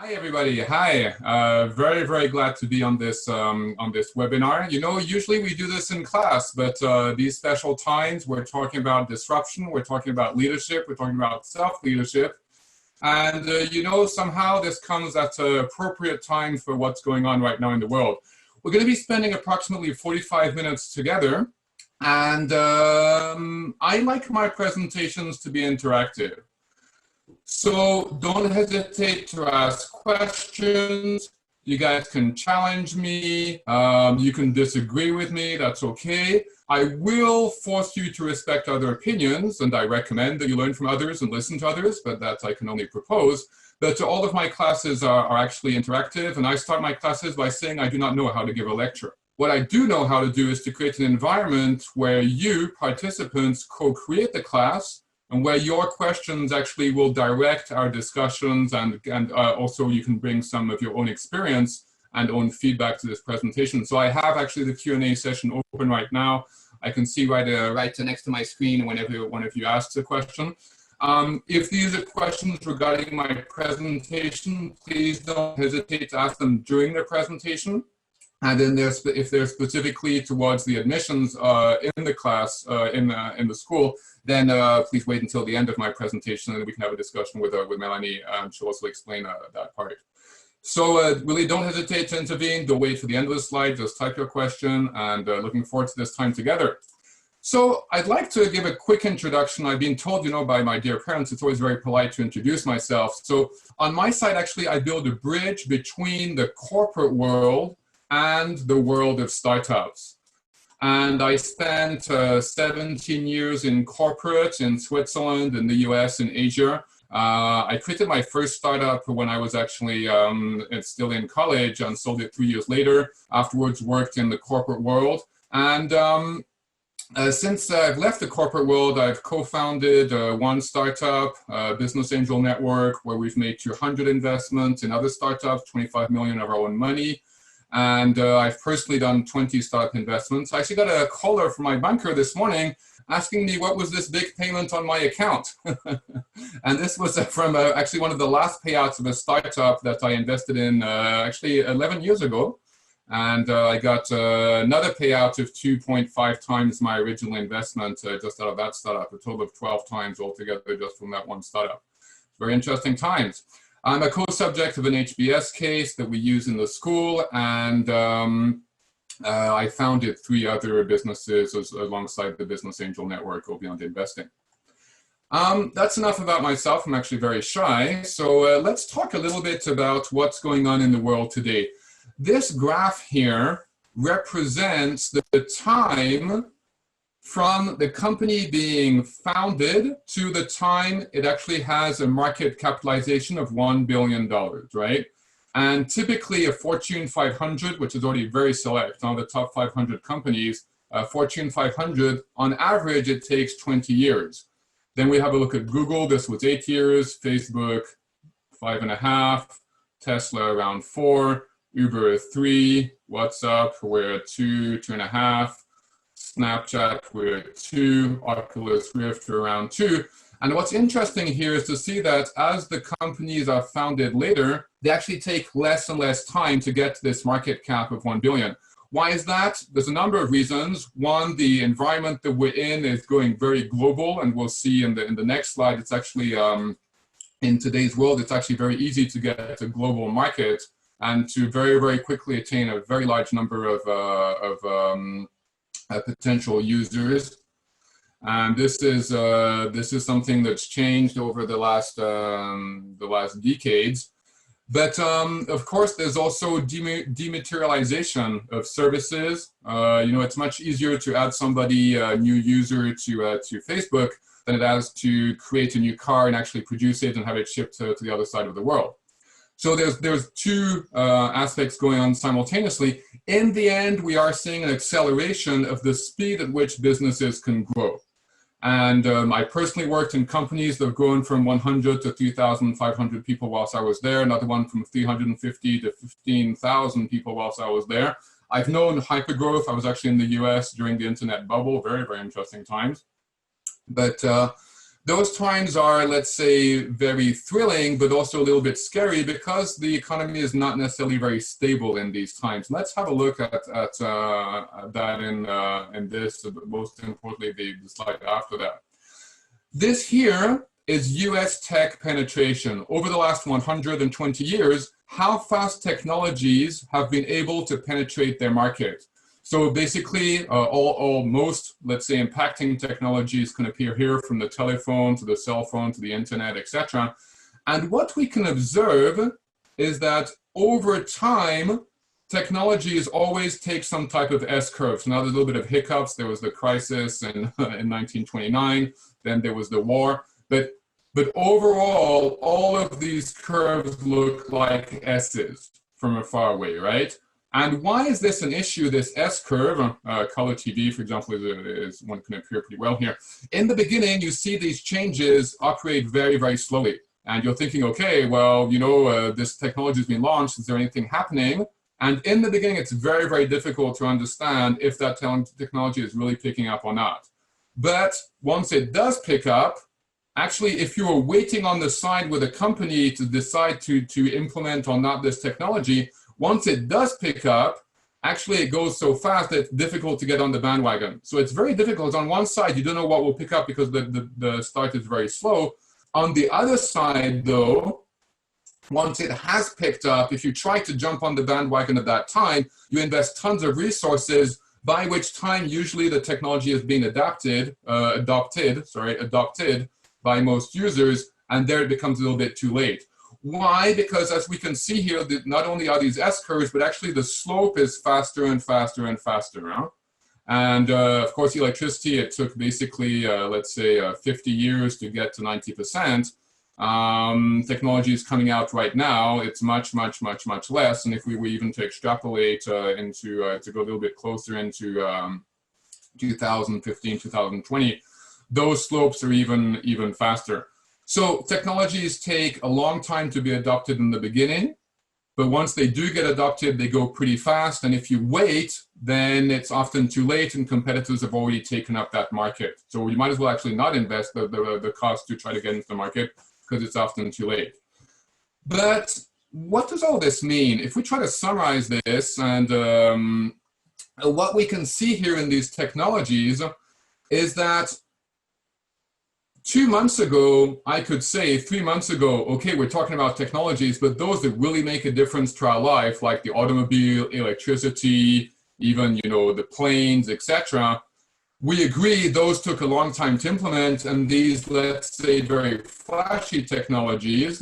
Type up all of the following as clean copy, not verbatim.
Hi everybody. Hi. Very glad to be on this webinar. You know, usually we do this in class, but these special times we're talking about disruption, we're talking about leadership, we're talking about self-leadership, and you know, somehow this comes at an appropriate time for what's going on right now in the world. We're going to be spending approximately 45 minutes together, and I like my presentations to be interactive. So don't hesitate to ask questions. You guys can challenge me. You can disagree with me. That's okay. I will force you to respect other opinions, and I recommend that you learn from others and listen to others, but that I can only propose. But all of my classes are actually interactive, and I start my classes by saying I do not know how to give a lecture. What I do know how to do is to create an environment where you, participants, co-create the class, and where your questions actually will direct our discussions, and also you can bring some of your own experience and own feedback to this presentation. So I have actually the Q&A session open right now. I can see right next to my screen whenever one of you asks a question. If these are questions regarding my presentation, please don't hesitate to ask them during the presentation. And then if they're specifically towards the admissions in the class, in the school, then please wait until the end of my presentation and we can have a discussion with Melanie. She'll also explain that part. So really don't hesitate to intervene. Don't wait for the end of the slide. Just type your question, and looking forward to this time together. So I'd like to give a quick introduction. I've been told, you know, by my dear parents, it's always very polite to introduce myself. So on my side, actually, I build a bridge between the corporate world and the world of startups. And I spent 17 years in corporate in Switzerland, in the US, in Asia. I created my first startup when I was actually still in college and sold it 3 years later. Afterwards, worked in the corporate world. And since I've left the corporate world, I've co-founded one startup, Business Angel Network, where we've made 200 investments in other startups, 25 million of our own money. And I've personally done 20 startup investments. I actually got a caller from my banker this morning asking me what was this big payment on my account. And this was from actually one of the last payouts of a startup that I invested in actually 11 years ago. And I got another payout of 2.5 times my original investment just out of that startup, a total of 12 times altogether just from that one startup. Very interesting times. I'm a co-subject of an HBS case that we use in the school, and I founded 3 other businesses alongside the Business Angel Network, Go Beyond Investing. That's enough about myself. I'm actually very shy. So let's talk a little bit about what's going on in the world today. This graph here represents the time from the company being founded to the time it actually has a market capitalization of $1 billion, right? And typically a Fortune 500, which is already very select, on the top 500 companies, Fortune 500, on average, it takes 20 years. Then we have a look at Google. This was 8 years, Facebook, 5.5, Tesla around 4, Uber 3, WhatsApp, we're at 2, 2.5, Snapchat, we're at 2, Oculus Rift, we're around 2. And what's interesting here is to see that as the companies are founded later, they actually take less and less time to get to this market cap of 1 billion. Why is that? There's a number of reasons. One, the environment that we're in is going very global, and we'll see in the next slide, it's actually, in today's world, it's actually very easy to get a global market and to very quickly attain a very large number of potential users. And this is something that's changed over the last decades. But of course, there's also dematerialization of services. You know, it's much easier to add somebody, a new user to Facebook than it is to create a new car and actually produce it and have it shipped to the other side of the world. So there's 2 aspects going on simultaneously. In the end, we are seeing an acceleration of the speed at which businesses can grow. And I personally worked in companies that have grown from 100 to 3,500 people whilst I was there, another one from 350 to 15,000 people whilst I was there. I've known hypergrowth. I was actually in the US during the internet bubble, very interesting times. But Those times are, let's say, very thrilling, but also a little bit scary because the economy is not necessarily very stable in these times. Let's have a look at that in this, most importantly, the slide after that. This here is US tech penetration. Over the last 120 years, how fast technologies have been able to penetrate their market. So basically, most, let's say, impacting technologies can appear here, from the telephone to the cell phone to the internet, etc. And what we can observe is that over time, technologies always take some type of S-curve. So now there's a little bit of hiccups. There was the crisis in 1929, then there was the war. But overall, all of these curves look like S's from a far away, right? And why is this an issue, this S-curve? Color TV, for example, is one can appear pretty well here. In the beginning, you see these changes operate very, very slowly. And you're thinking, okay, well, this technology has been launched. Is there anything happening? And in the beginning, it's very, very difficult to understand if that technology is really picking up or not. But once it does pick up, actually, if you were waiting on the side with a company to decide to implement or not this technology, once it does pick up, actually it goes so fast that it's difficult to get on the bandwagon. So it's very difficult. On one side, you don't know what will pick up because the start is very slow. On the other side, though, once it has picked up, if you try to jump on the bandwagon at that time, you invest tons of resources, by which time usually the technology is being adopted by most users, and there it becomes a little bit too late. Why? Because as we can see here, not only are these S-curves, but actually the slope is faster and faster and faster. Huh? And of course, electricity, it took basically, let's say, 50 years to get to 90%. Technology is coming out right now. It's much, much, much, much less. And if we were even to extrapolate to go a little bit closer into 2015, 2020, those slopes are even faster. So technologies take a long time to be adopted in the beginning, but once they do get adopted, they go pretty fast. And if you wait, then it's often too late and competitors have already taken up that market. So you might as well actually not invest the cost to try to get into the market because it's often too late. But what does all this mean? If we try to summarize this, and what we can see here in these technologies is that 2 months ago, I could say 3 months ago, okay, we're talking about technologies, but those that really make a difference to our life, like the automobile, electricity, even, the planes, etc., we agree those took a long time to implement, and these, let's say, very flashy technologies,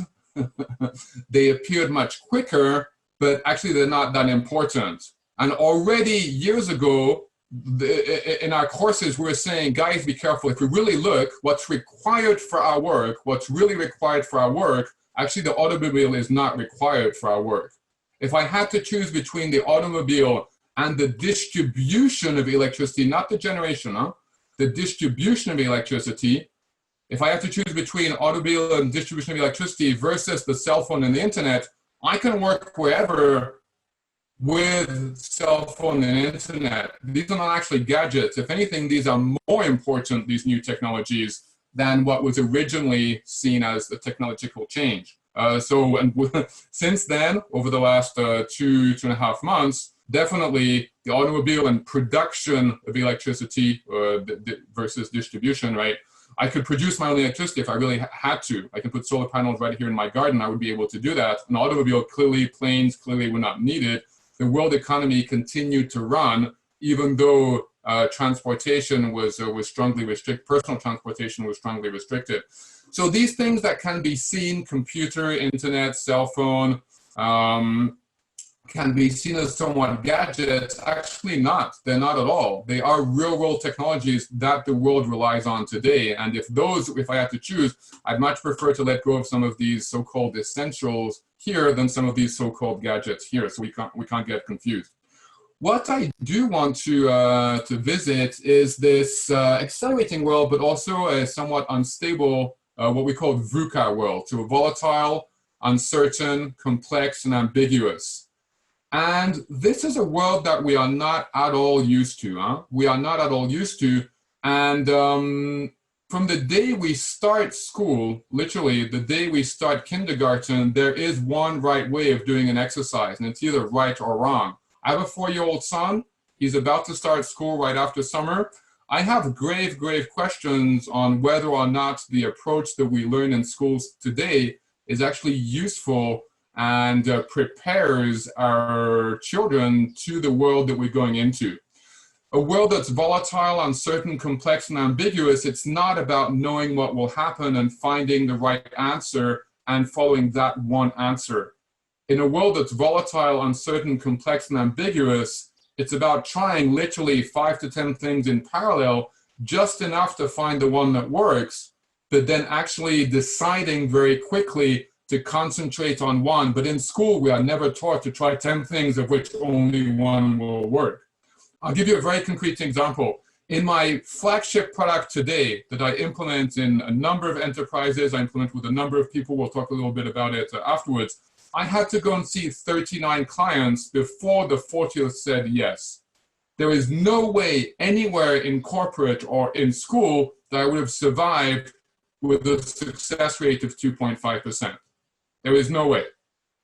they appeared much quicker, but actually they're not that important. And already years ago, in our courses, we're saying, guys, be careful. If we really look, what's required for our work, what's really required for our work, actually the automobile is not required for our work. If I had to choose between the automobile and the distribution of electricity, not the generation, the distribution of electricity, if I have to choose between automobile and distribution of electricity versus the cell phone and the internet, I can work wherever with cell phone and internet. These are not actually gadgets. If anything, these are more important, these new technologies, than what was originally seen as the technological change. Since then, over the last 2.5 months, definitely the automobile and production of electricity versus distribution, right? I could produce my own electricity if I really had to. I can put solar panels right here in my garden. I would be able to do that. An automobile, planes clearly were not needed. The world economy continued to run, even though transportation was strongly restricted, personal transportation was strongly restricted. So these things that can be seen, computer, internet, cell phone, can be seen as somewhat gadgets, actually not. They're not at all. They are real world technologies that the world relies on today. And if I had to choose, I'd much prefer to let go of some of these so-called essentials here than some of these so-called gadgets here. So we can't get confused. What I do want to visit is this accelerating world, but also a somewhat unstable, what we call VUCA world. So volatile, uncertain, complex, and ambiguous. And this is a world that we are not at all used to. We are not at all used to. And from the day we start school, literally the day we start kindergarten, there is one right way of doing an exercise, and it's either right or wrong. I have a 4-year-old son. He's about to start school right after summer. I have grave questions on whether or not the approach that we learn in schools today is actually useful and prepares our children to the world that we're going into. A world that's volatile, uncertain, complex, and ambiguous. It's not about knowing what will happen and finding the right answer and following that one answer. In a world that's volatile, uncertain, complex, and ambiguous, it's about trying literally 5 to 10 things in parallel, just enough to find the one that works, but then actually deciding very quickly to concentrate on one. But in school, we are never taught to try 10 things of which only one will work. I'll give you a very concrete example. In my flagship product today that I implement in a number of enterprises, I implement with a number of people, we'll talk a little bit about it afterwards, I had to go and see 39 clients before the 40th said yes. There is no way anywhere in corporate or in school that I would have survived with a success rate of 2.5%. There is no way.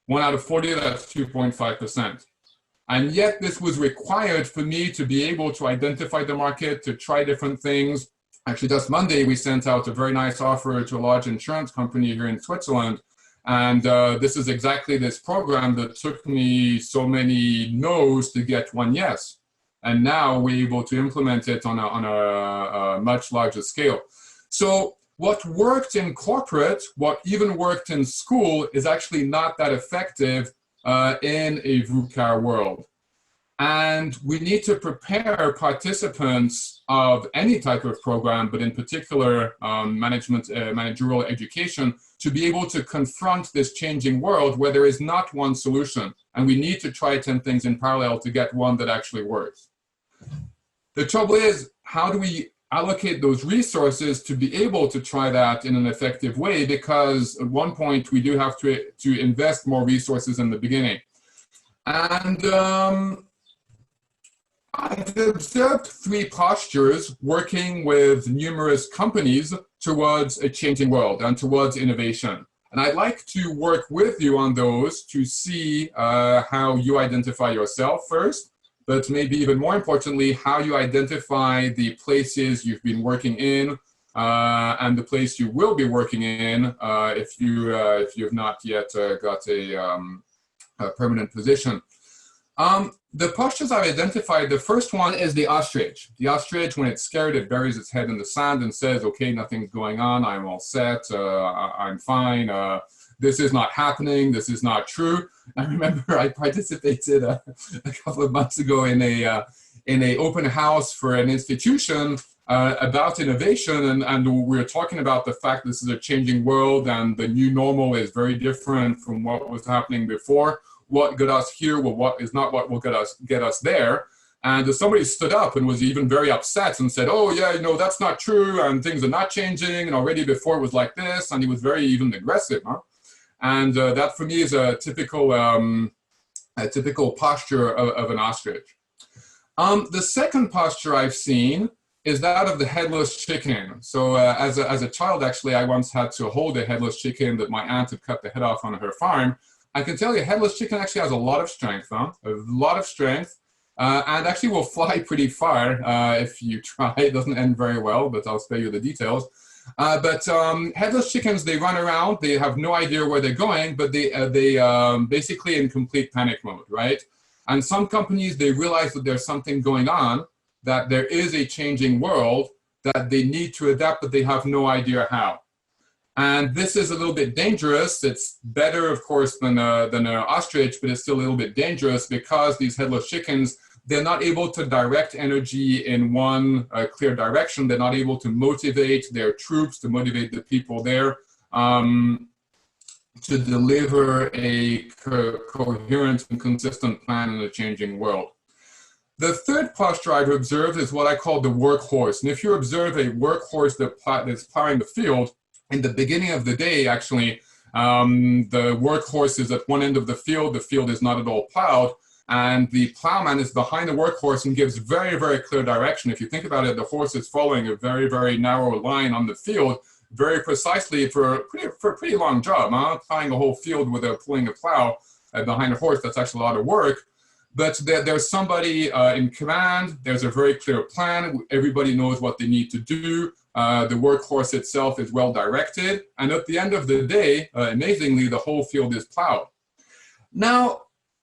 1 out of 40, that's 2.5%. And yet this was required for me to be able to identify the market, to try different things. Actually, just Monday, we sent out a very nice offer to a large insurance company here in Switzerland. And this is exactly this program that took me so many no's to get one yes. And now we're able to implement it on a much larger scale. So what worked in corporate, what even worked in school, is actually not that effective in a VUCA world. And we need to prepare participants of any type of program, but in particular managerial education, to be able to confront this changing world where there is not one solution. And we need to try 10 things in parallel to get one that actually works. The trouble is, how do we allocate those resources to be able to try that in an effective way? Because at one point we do have to invest more resources in the beginning. And I've observed 3 postures working with numerous companies towards a changing world and towards innovation. And I'd like to work with you on those to see how you identify yourself first, but maybe even more importantly, how you identify the places you've been working in and the place you will be working in if you have not yet got a permanent position. The postures I've identified, the first one is the ostrich. The ostrich, when it's scared, it buries its head in the sand and says, okay, nothing's going on, I'm all set, I'm fine, this is not happening, this is not true. I remember I participated a couple of months ago in a open house for an institution about innovation, and we were talking about the fact this is a changing world and the new normal is very different from what was happening before. What got us here, well, what is not what will get us there. And somebody stood up and was even very upset and said, oh yeah, that's not true and things are not changing and already before it was like this, and he was very even aggressive. And that for me is a typical posture of an ostrich. The second posture I've seen is that of the headless chicken. So as a child, actually, I once had to hold a headless chicken that my aunt had cut the head off on her farm. I can tell you, headless chicken actually has a lot of strength, a lot of strength, and actually will fly pretty far if you try. It doesn't end very well, but I'll spare you the details. But headless chickens, they run around, they have no idea where they're going, but they basically in complete panic mode, right? And some companies, they realize that there's something going on, that there is a changing world, that they need to adapt, but they have no idea how. And this is a little bit dangerous. It's better, of course, than an ostrich, but it's still a little bit dangerous because these headless chickens, they're not able to direct energy in one clear direction. They're not able to motivate their troops, to motivate the people there to deliver a coherent and consistent plan in a changing world. The third posture I've observed is what I call the workhorse. And if you observe a workhorse that's plowing the field, in the beginning of the day, actually, the workhorse is at one end of the field is not at all plowed. and the plowman is behind the workhorse and gives very, very clear direction. If you think about it, the horse is following a very, very narrow line on the field, very precisely for a pretty long job. Plowing a whole field with pulling a plow behind a horse, that's actually a lot of work. But there's somebody in command, there's a very clear plan, everybody knows what they need to do, the workhorse itself is well directed, and at the end of the day, amazingly, the whole field is plowed. Now,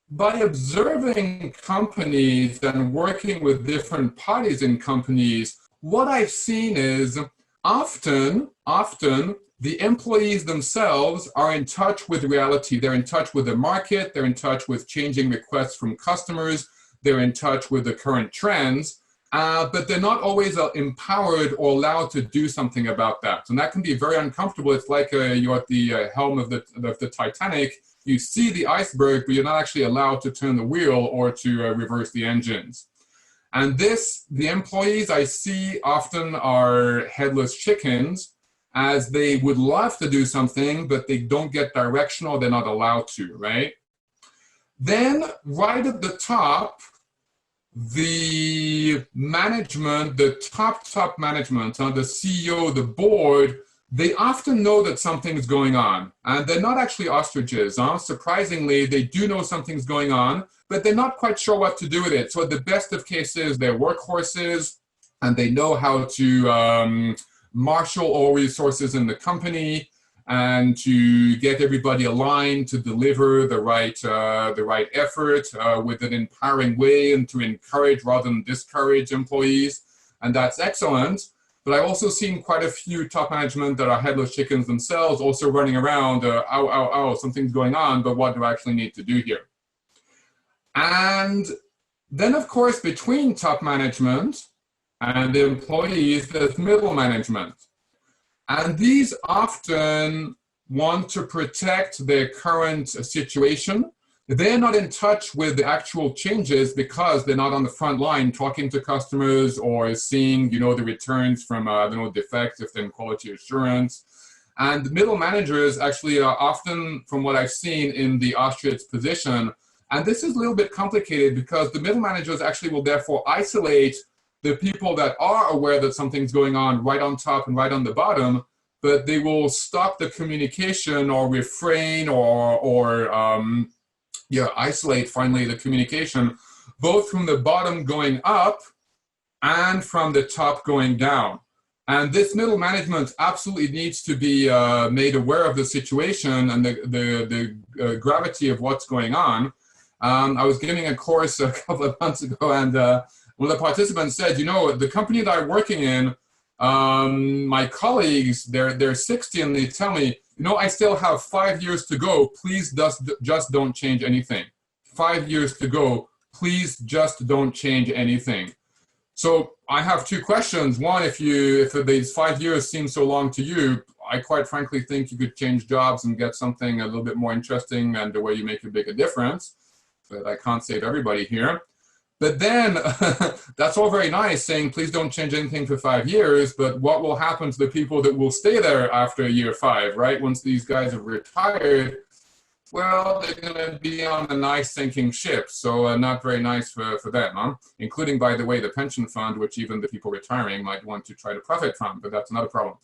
by observing companies and working with different parties in companies, what I've seen is often the employees themselves are in touch with reality. They're in touch with the market, they're in touch with changing requests from customers, they're in touch with the current trends, but they're not always empowered or allowed to do something about that. And that can be very uncomfortable. It's like you're at the helm of the Titanic. You see the iceberg, but you're not actually allowed to turn the wheel or to reverse the engines. And the employees I see often are headless chickens, as they would love to do something, but they don't get direction or they're not allowed to, right? Then right at the top, the management, the top management, the CEO, the board, they often know that something's going on, and they're not actually ostriches. Surprisingly, they do know something's going on, but they're not quite sure what to do with it. So at the best of cases, they're workhorses, and they know how to marshal all resources in the company and to get everybody aligned to deliver the right effort with an empowering way and to encourage rather than discourage employees. And that's excellent. But I've also seen quite a few top management that are headless chickens themselves also running around, something's going on, but what do I actually need to do here? And then, of course, between top management and the employees, there's middle management. And these often want to protect their current situation. They're not in touch with the actual changes because they're not on the front line talking to customers or seeing, the returns from, defects if they're in quality assurance. And the middle managers actually are often, from what I've seen, in the ostrich position. And this is a little bit complicated because the middle managers actually will therefore isolate the people that are aware that something's going on right on top and right on the bottom, but they will stop the communication or refrain or isolate finally the communication, both from the bottom going up and from the top going down. And this middle management absolutely needs to be made aware of the situation and the gravity of what's going on. I was giving a course a couple of months ago, and one of the participants said, the company that I'm working in, my colleagues, they're 60 and they tell me, I still have 5 years to go. Please just don't change anything. 5 years to go. Please just don't change anything. So I have two questions. One, if these 5 years seem so long to you, I quite frankly think you could change jobs and get something a little bit more interesting and the way you make a bigger difference. But I can't save everybody here. But then that's all very nice saying, please don't change anything for 5 years, but what will happen to the people that will stay there after year 5, right? Once these guys have retired, well, they're going to be on a nice sinking ship. So not very nice for them, including, by the way, the pension fund, which even the people retiring might want to try to profit from, but that's another problem.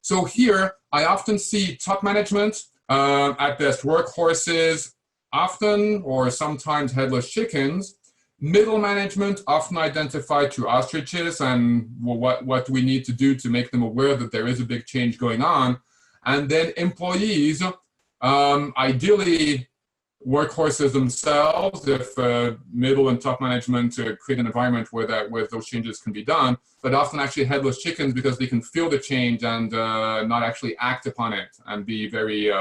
So here, I often see top management, at best workhorses, often or sometimes headless chickens. Middle management often identified to ostriches and what we need to do to make them aware that there is a big change going on. And then employees, ideally workhorses themselves, if middle and top management create an environment where those changes can be done, but often actually headless chickens because they can feel the change and not actually act upon it and be very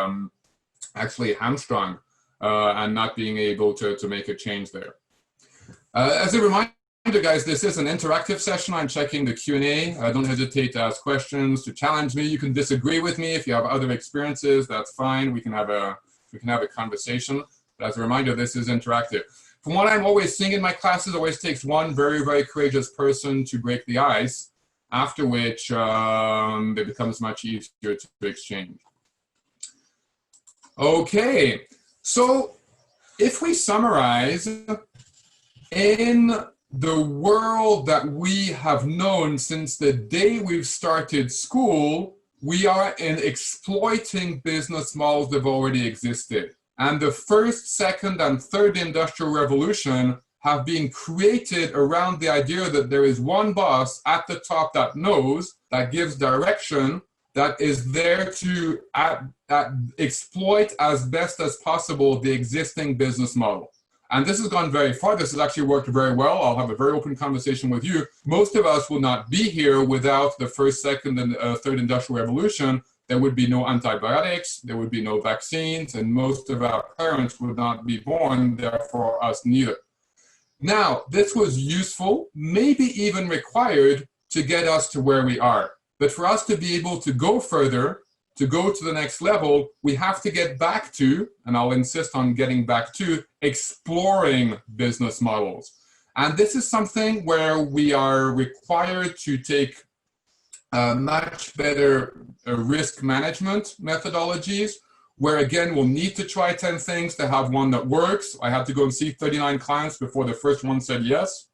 actually hamstrung and not being able to make a change there. As a reminder, guys, this is an interactive session. I'm checking the Q&A. Don't hesitate to ask questions, to challenge me. You can disagree with me if you have other experiences. That's fine. We can have a conversation. But as a reminder, this is interactive. From what I'm always seeing in my classes, it always takes one very, very courageous person to break the ice, after which it becomes much easier to exchange. Okay, so if we summarize, in the world that we have known since the day we've started school, we are in exploiting business models that have already existed. And the first, second, and third industrial revolution have been created around the idea that there is one boss at the top that knows, that gives direction, that is there to exploit as best as possible the existing business model. And this has gone very far. This has actually worked very well. I'll have a very open conversation with you. Most of us will not be here without the first, second, and third industrial revolution. There would be no antibiotics, there would be no vaccines, and most of our parents would not be born, therefore us neither. Now, this was useful, maybe even required to get us to where we are. But for us to be able to go further, to go to the next level, we have to get back to, and I'll insist on getting back to, exploring business models. And this is something where we are required to take much better risk management methodologies, where again, we'll need to try 10 things to have one that works. I had to go and see 39 clients before the first one said yes.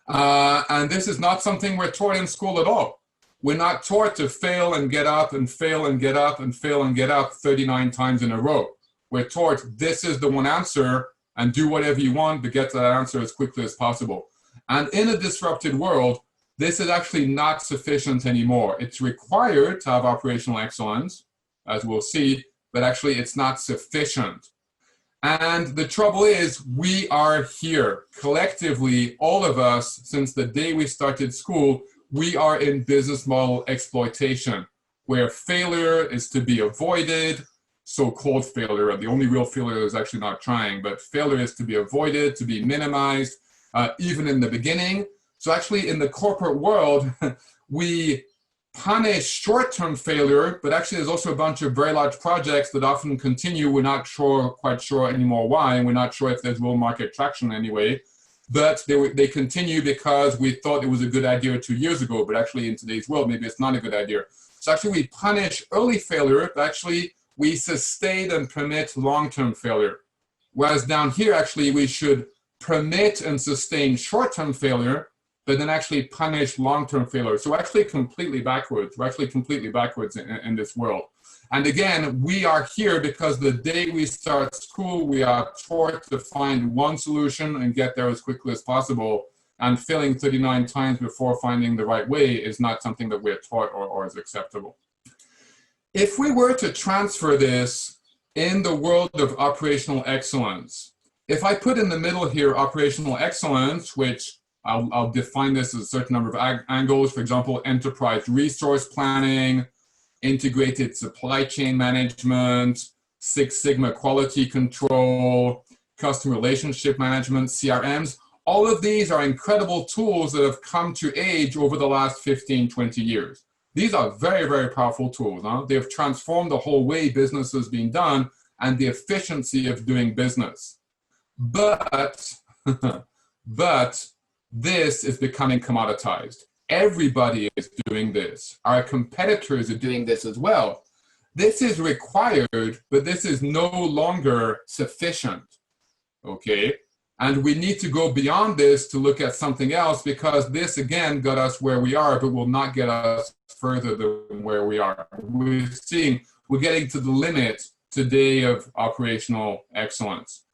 And this is not something we're taught in school at all. We're not taught to fail and get up and fail and get up and fail and get up 39 times in a row. We're taught this is the one answer and do whatever you want to get to that answer as quickly as possible. And in a disrupted world, this is actually not sufficient anymore. It's required to have operational excellence, as we'll see, but actually it's not sufficient. And the trouble is, we are here collectively, all of us, since the day we started school, we are in business model exploitation, where failure is to be avoided, so-called failure. The only real failure is actually not trying, but failure is to be avoided, to be minimized, even in the beginning. So actually in the corporate world, we punish short-term failure, but actually there's also a bunch of very large projects that often continue. We're not quite sure anymore why, and we're not sure if there's real market traction anyway. But they continue because we thought it was a good idea 2 years ago, but actually in today's world, maybe it's not a good idea. So actually we punish early failure, but actually we sustain and permit long-term failure. Whereas down here, actually, we should permit and sustain short-term failure, but then actually punish long-term failure. So actually completely backwards. We're actually completely backwards in this world. And again, we are here because the day we start school, we are taught to find one solution and get there as quickly as possible. And failing 39 times before finding the right way is not something that we're taught or is acceptable. If we were to transfer this in the world of operational excellence, if I put in the middle here operational excellence, which I'll define this as a certain number of angles, for example, enterprise resource planning, integrated supply chain management, Six Sigma quality control, customer relationship management, CRMs. All of these are incredible tools that have come to age over the last 15, 20 years. These are very, very powerful tools. They've transformed the whole way business is being done and the efficiency of doing business. But this is becoming commoditized. Everybody is doing this. Our competitors are doing this as well. This is required, but this is no longer sufficient, okay? And we need to go beyond this to look at something else, because this, again, got us where we are, but will not get us further than where we are. We're getting to the limit today of operational excellence.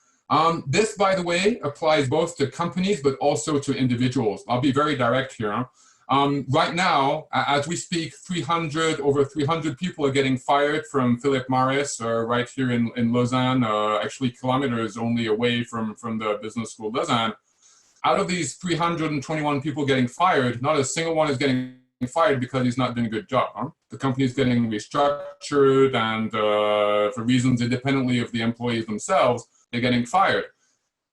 This, by the way, applies both to companies, but also to individuals. I'll be very direct here. Right now, as we speak, over 300 people are getting fired from Philip Morris, right here in Lausanne, actually kilometers only away from the Business School Lausanne. Out of these 321 people getting fired, not a single one is getting fired because he's not doing a good job. The company is getting restructured, and for reasons independently of the employees themselves, they're getting fired.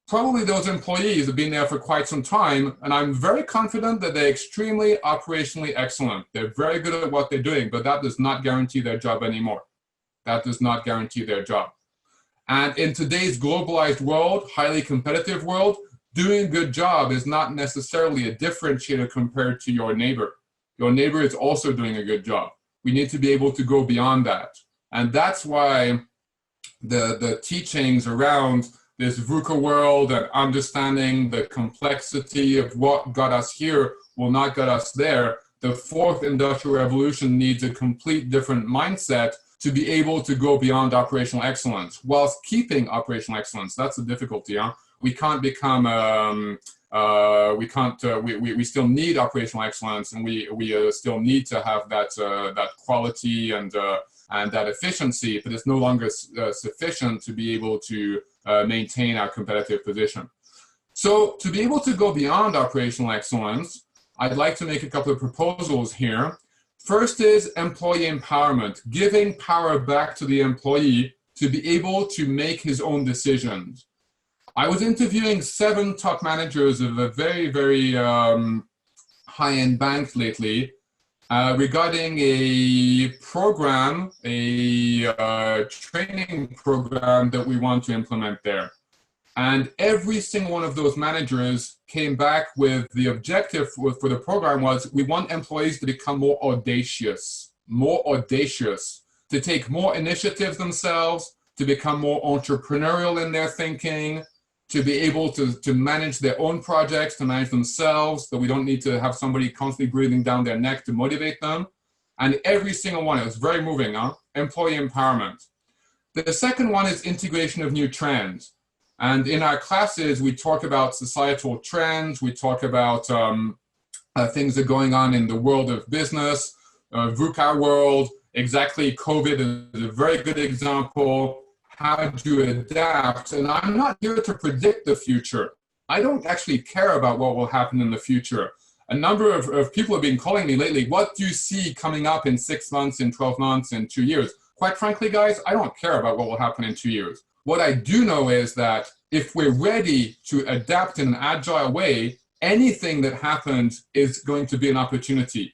Probably those employees have been there for quite some time, and I'm very confident that they're extremely operationally excellent. They're very good at what they're doing, but that does not guarantee their job anymore. That does not guarantee their job. And in today's globalized world, highly competitive world, doing a good job is not necessarily a differentiator compared to your neighbor. Your neighbor is also doing a good job. We need to be able to go beyond that. And that's why the teachings around this VUCA world and understanding the complexity of what got us here will not get us there. The fourth industrial revolution needs a complete different mindset to be able to go beyond operational excellence whilst keeping operational excellence. That's the difficulty, huh? We can't become, we still need operational excellence, and we still need to have that quality and that efficiency, but it's no longer sufficient to be able to maintain our competitive position. So to be able to go beyond operational excellence, I'd like to make a couple of proposals here. First is employee empowerment, giving power back to the employee to be able to make his own decisions. I was interviewing 7 top managers of a very, very high-end bank lately regarding a program, a training program that we want to implement there. And every single one of those managers came back with the objective for the program was, we want employees to become more audacious, to take more initiatives themselves, to become more entrepreneurial in their thinking, to be able to manage their own projects, to manage themselves, that we don't need to have somebody constantly breathing down their neck to motivate them. And every single one, it was very moving, huh? Employee empowerment. The second one is integration of new trends. And in our classes, we talk about societal trends, we talk about things that are going on in the world of business, VUCA world. Exactly, COVID is a very good example. How to adapt. And I'm not here to predict the future. I don't actually care about what will happen in the future. A number of people have been calling me lately, what do you see coming up in 6 months, in 12 months, in 2 years? Quite frankly, guys, I don't care about what will happen in 2 years. What I do know is that if we're ready to adapt in an agile way, anything that happens is going to be an opportunity.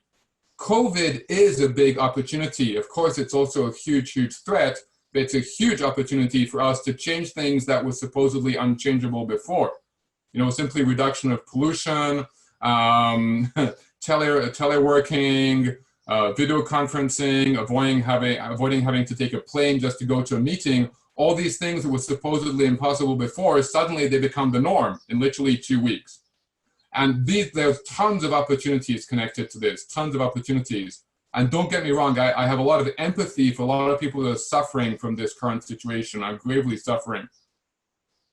COVID is a big opportunity. Of course, it's also a huge, huge threat, but it's a huge opportunity for us to change things that were supposedly unchangeable before. You know, simply reduction of pollution, teleworking, video conferencing, avoiding having to take a plane just to go to a meeting. All these things that were supposedly impossible before, suddenly they become the norm in literally 2 weeks. And there's tons of opportunities connected to this, tons of opportunities. And don't get me wrong, I have a lot of empathy for a lot of people that are suffering from this current situation. I'm gravely suffering.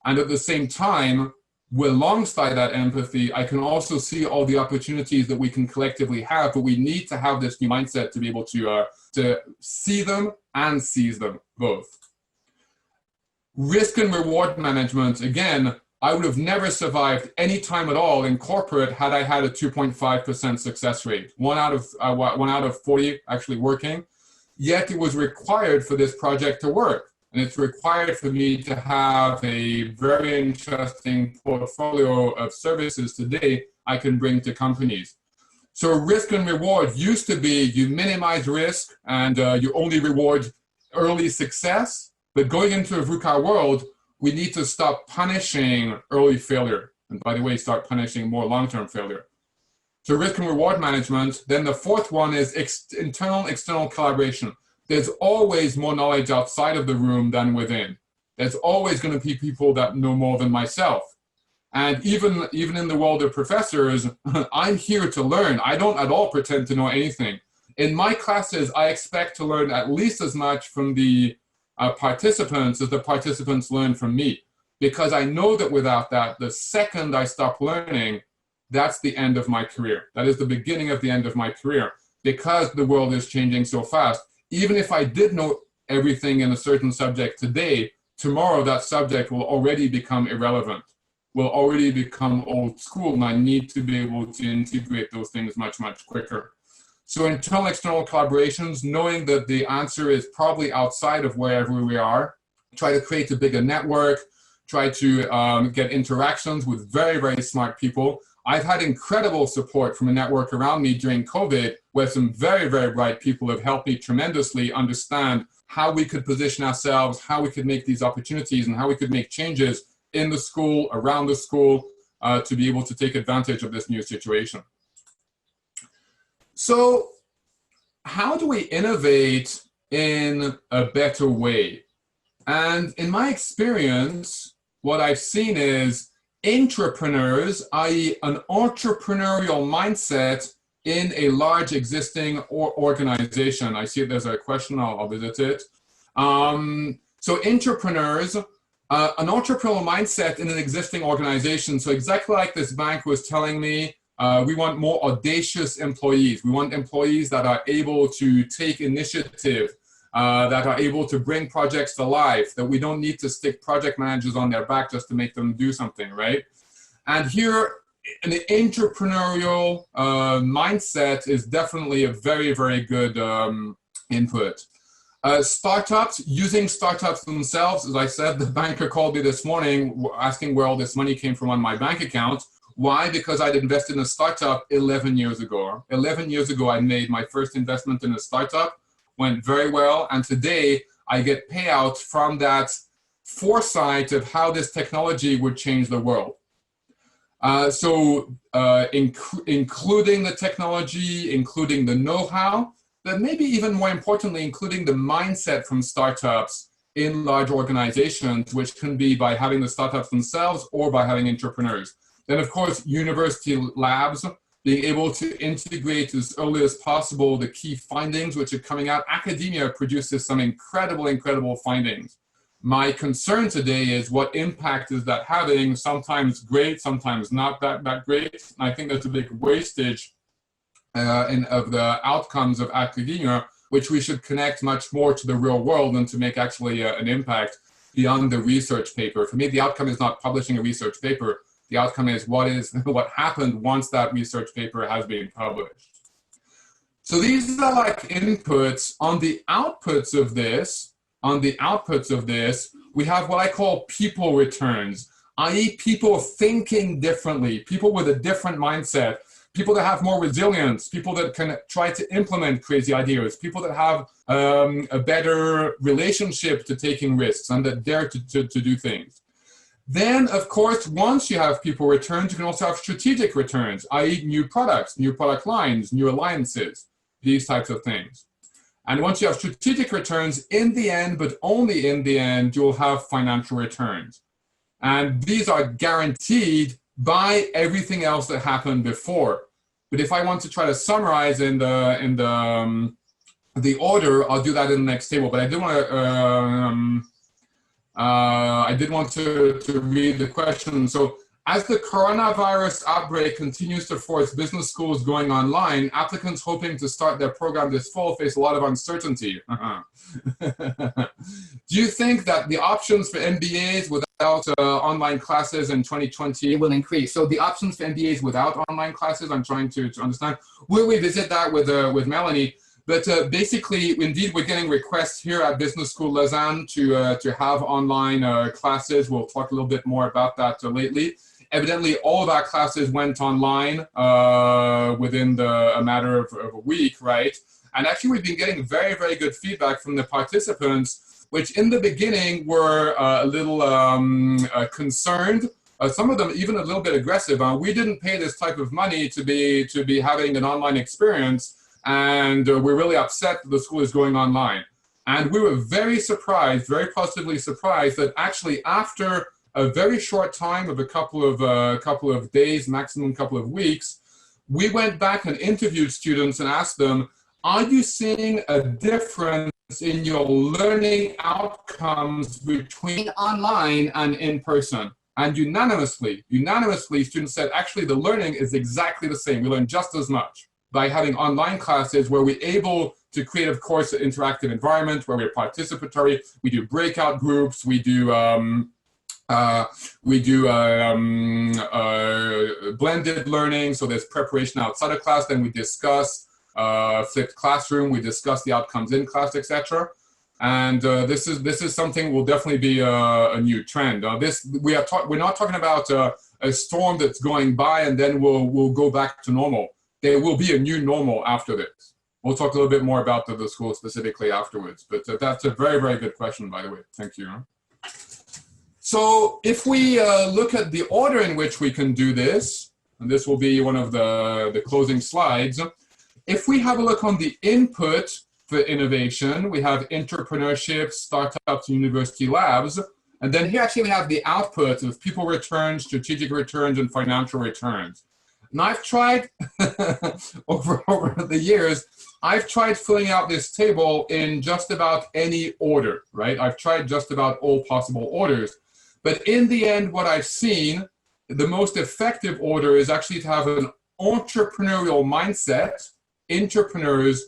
And at the same time, alongside that empathy, I can also see all the opportunities that we can collectively have, but we need to have this new mindset to be able to see them and seize them both. Risk and reward management, again, I would have never survived any time at all in corporate had I had a 2.5% success rate. One out of 40 actually working. Yet it was required for this project to work. And it's required for me to have a very interesting portfolio of services today I can bring to companies. So risk and reward used to be you minimize risk and you only reward early success. But going into a VUCA world, we need to stop punishing early failure. And by the way, start punishing more long-term failure. So risk and reward management. Then the fourth one is internal, external collaboration. There's always more knowledge outside of the room than within. There's always going to be people that know more than myself. And even in the world of professors, I'm here to learn. I don't at all pretend to know anything. In my classes, I expect to learn at least as much from the participants as the participants learn from me. Because I know that without that, the second I stop learning, that's the end of my career. That is the beginning of the end of my career. Because the world is changing so fast. Even if I did know everything in a certain subject today, tomorrow that subject will already become irrelevant, will already become old school, and I need to be able to integrate those things much, much quicker. So internal, external collaborations, knowing that the answer is probably outside of wherever we are, try to create a bigger network, try to get interactions with very, very smart people. I've had incredible support from a network around me during COVID, where some very, very bright people have helped me tremendously understand how we could position ourselves, how we could make these opportunities, and how we could make changes in the school, around the school, to be able to take advantage of this new situation. So how do we innovate in a better way? And in my experience, what I've seen is entrepreneurs, i.e. an entrepreneurial mindset in a large existing organization. I see there's a question, I'll visit it. So entrepreneurs, an entrepreneurial mindset in an existing organization. So exactly like this bank was telling me, we want more audacious employees. We want employees that are able to take initiative, that are able to bring projects to life, that we don't need to stick project managers on their back just to make them do something, right? And here, an entrepreneurial mindset is definitely a very, very good input. Startups, using startups themselves, as I said, the banker called me this morning asking where all this money came from on my bank account. Why? Because I'd invested in a startup 11 years ago. 11 years ago, I made my first investment in a startup, went very well, and today I get payouts from that foresight of how this technology would change the world. Including the technology, including the know-how, but maybe even more importantly, including the mindset from startups in large organizations, which can be by having the startups themselves or by having entrepreneurs. Then, of course, university labs, being able to integrate as early as possible the key findings which are coming out. Academia produces some incredible findings. My concern today is what impact is that having, sometimes great, sometimes not that great. And I think there's a big wastage of the outcomes of academia, which we should connect much more to the real world and to make actually an impact beyond the research paper. For me, the outcome is not publishing a research paper. The outcome is what happened once that research paper has been published. So these are like inputs. On the outputs of this, we have what I call people returns, i.e. people thinking differently, people with a different mindset, people that have more resilience, people that can try to implement crazy ideas, people that have a better relationship to taking risks and that dare to do things. Then, of course, once you have people returns, you can also have strategic returns, i.e. new products, new product lines, new alliances, these types of things. And once you have strategic returns, in the end, but only in the end, you'll have financial returns. And these are guaranteed by everything else that happened before. But if I want to try to summarize in the order, I'll do that in the next table. But I did want to read the question. So, as the coronavirus outbreak continues to force business schools going online, applicants hoping to start their program this fall face a lot of uncertainty. Do you think that the options for MBAs without online classes in 2020 will increase? So the options for MBAs without online classes, I'm trying to understand. We'll revisit that with Melanie. But basically, indeed, we're getting requests here at Business School Lausanne to have online classes. We'll talk a little bit more about that lately. Evidently, all of our classes went online within a matter of a week, right? And actually, we've been getting very, very good feedback from the participants, which in the beginning were a little concerned. Some of them even a little bit aggressive. We didn't pay this type of money to be having an online experience, and we're really upset that the school is going online. And we were very surprised, very positively surprised, that actually after a very short time of a couple of days, maximum couple of weeks, we went back and interviewed students and asked them, are you seeing a difference in your learning outcomes between online and in person? And unanimously, students said, actually, the learning is exactly the same. We learn just as much by having online classes where we're able to create, of course, an interactive environment where we're participatory. We do breakout groups. We do blended learning. So there's preparation outside of class. Then we discuss flipped classroom. We discuss the outcomes in class, etc. And this is something will definitely be a new trend. We're not talking about a storm that's going by and then we'll go back to normal. There will be a new normal after this. We'll talk a little bit more about the school specifically afterwards. But that's a very, very good question, by the way. Thank you. So if we look at the order in which we can do this, and this will be one of the closing slides. If we have a look on the input for innovation, we have entrepreneurship, startups, university labs. And then here actually we have the output of people returns, strategic returns, and financial returns. And I've tried, over the years, I've tried filling out this table in just about any order, right? I've tried just about all possible orders. But in the end, what I've seen, the most effective order is actually to have an entrepreneurial mindset, entrepreneurs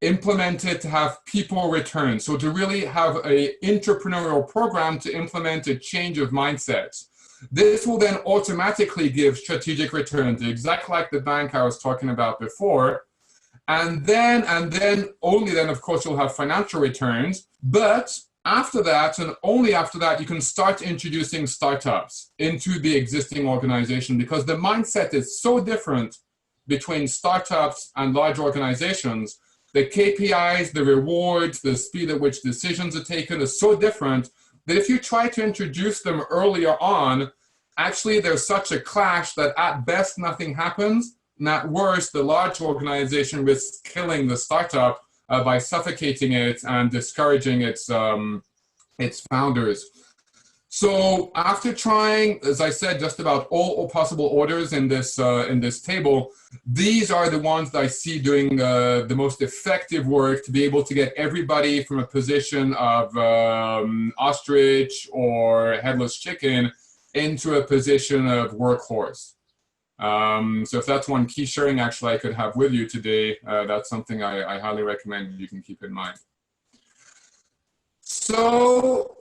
implemented to have people return. So to really have an entrepreneurial program to implement a change of mindsets. This will then automatically give strategic returns, exactly like the bank I was talking about before. And then only then, of course, you'll have financial returns. But after that, and only after that, you can start introducing startups into the existing organization, because the mindset is so different between startups and large organizations. The KPIs, the rewards, the speed at which decisions are taken is so different that if you try to introduce them earlier on, actually there's such a clash that at best nothing happens, and at worst the large organization risks killing the startup by suffocating it and discouraging its founders. So after trying, as I said, just about all possible orders in this table, these are the ones that I see doing the most effective work to be able to get everybody from a position of ostrich or headless chicken into a position of workhorse. So if that's one key sharing actually I could have with you today, that's something I highly recommend you can keep in mind. So,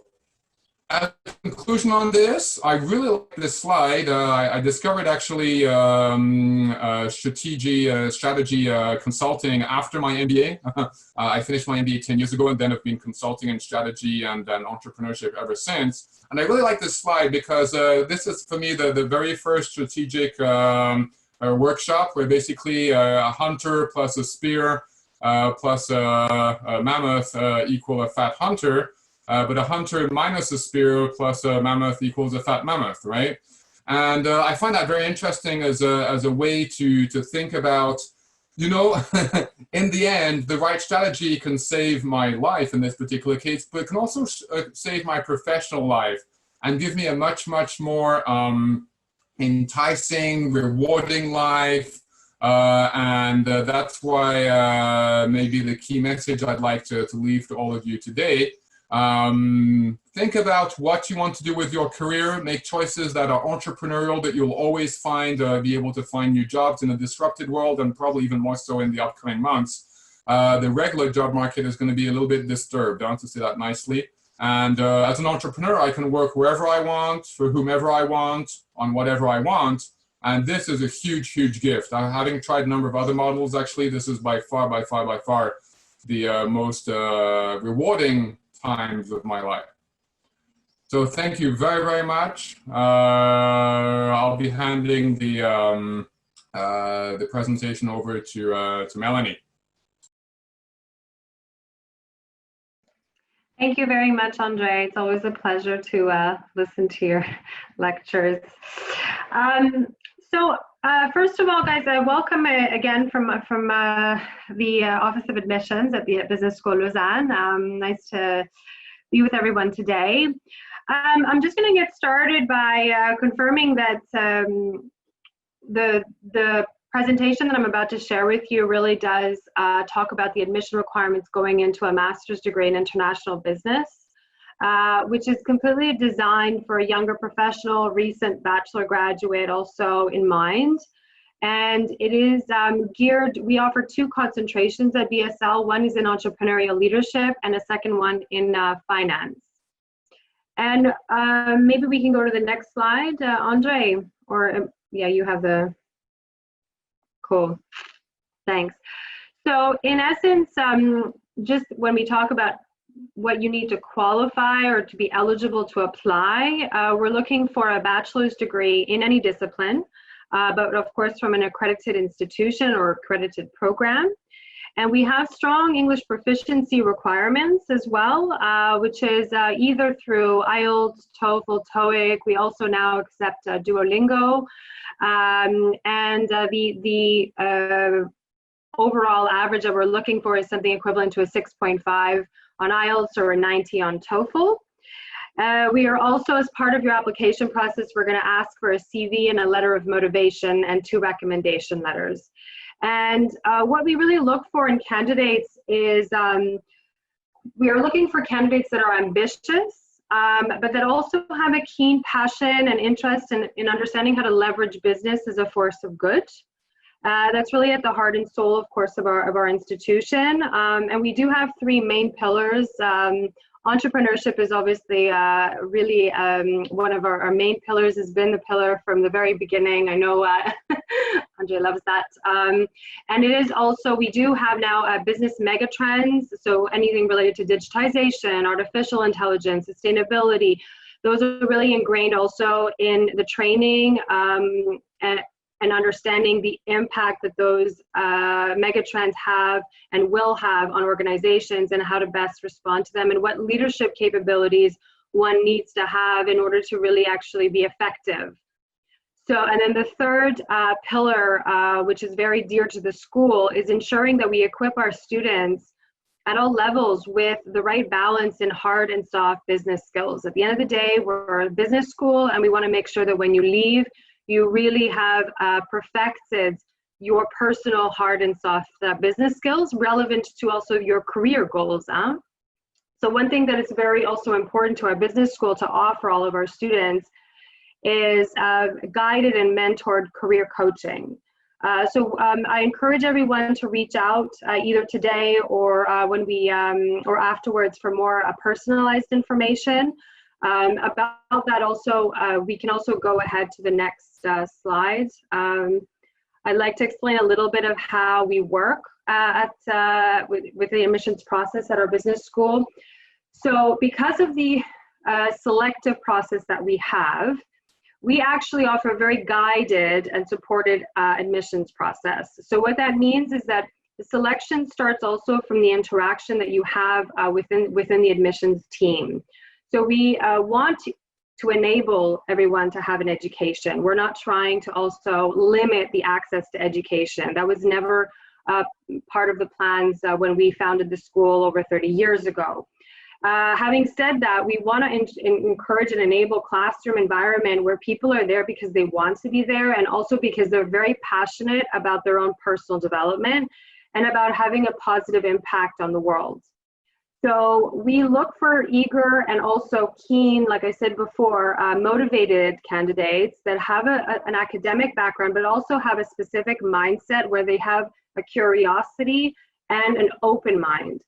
as a conclusion on this, I really like this slide. I discovered actually strategy consulting after my MBA. I finished my MBA 10 years ago and then have been consulting in strategy and entrepreneurship ever since. And I really like this slide because this is, for me, the very first strategic workshop where basically a hunter plus a spear plus a mammoth equal a fat hunter. But a hunter minus a spear plus a mammoth equals a fat mammoth, right? And I find that very interesting as a way to think about, you know, in the end, the right strategy can save my life in this particular case, but it can also save my professional life and give me a much more enticing, rewarding life. And that's why maybe the key message I'd like to leave to all of you today. Think about what you want to do with your career, make choices that are entrepreneurial, that you'll always find, be able to find new jobs in a disrupted world, and probably even more so in the upcoming months. The regular job market is going to be a little bit disturbed, I want to say that nicely. And as an entrepreneur, I can work wherever I want, for whomever I want, on whatever I want. And this is a huge gift. Having tried a number of other models, actually, this is by far the most rewarding times of my life. So thank you very much. I'll be handing the presentation over to Melanie. Thank you very much, Andre. It's always a pleasure to listen to your lectures. First of all, guys, welcome again from the Office of Admissions at the Business School Lausanne. Nice to be with everyone today. I'm just going to get started by confirming that the presentation that I'm about to share with you really does talk about the admission requirements going into a master's degree in international business, which is completely designed for a younger professional, recent bachelor graduate also in mind. And it is geared, we offer two concentrations at BSL. One is in entrepreneurial leadership and a second one in finance. And maybe we can go to the next slide, Andre, or yeah, you have the, cool, thanks. So in essence, just when we talk about what you need to qualify or to be eligible to apply, we're looking for a bachelor's degree in any discipline, but of course from an accredited institution or accredited program. And we have strong English proficiency requirements as well, which is either through IELTS, TOEFL, TOEIC. We also now accept Duolingo. The overall average that we're looking for is something equivalent to a 6.5 on IELTS or a 90 on TOEFL. We are also, as part of your application process, we're going to ask for a CV and a letter of motivation and 2 recommendation letters. And what we really look for in candidates is we are looking for candidates that are ambitious, but that also have a keen passion and interest in understanding how to leverage business as a force of good. That's really at the heart and soul, of course, of our institution. And we do have 3 main pillars. Entrepreneurship is obviously really one of our main pillars, has been the pillar from the very beginning. I know Andre loves that. And it is also, we do have now business megatrends, so anything related to digitization, artificial intelligence, sustainability, those are really ingrained also in the training and understanding the impact that those megatrends have and will have on organizations, and how to best respond to them, and what leadership capabilities one needs to have in order to really actually be effective. So, and then the third pillar, which is very dear to the school, is ensuring that we equip our students at all levels with the right balance in hard and soft business skills. At the end of the day, we're a business school, and we want to make sure that when you leave, you really have perfected your personal hard and soft business skills relevant to also your career goals. So one thing that is very also important to our business school to offer all of our students is guided and mentored career coaching. So I encourage everyone to reach out either today or when we or afterwards for more personalized information. About that also, we can also go ahead to the next slide. I'd like to explain a little bit of how we work with the admissions process at our business school. So because of the selective process that we have, we actually offer a very guided and supported admissions process. So what that means is that the selection starts also from the interaction that you have within the admissions team. So we want to enable everyone to have an education. We're not trying to also limit the access to education. That was never part of the plans when we founded the school over 30 years ago. Having said that, we want to encourage and enable classroom environment where people are there because they want to be there, and also because they're very passionate about their own personal development and about having a positive impact on the world. So we look for eager and also keen, like I said before, motivated candidates that have an academic background, but also have a specific mindset where they have a curiosity and an open mind.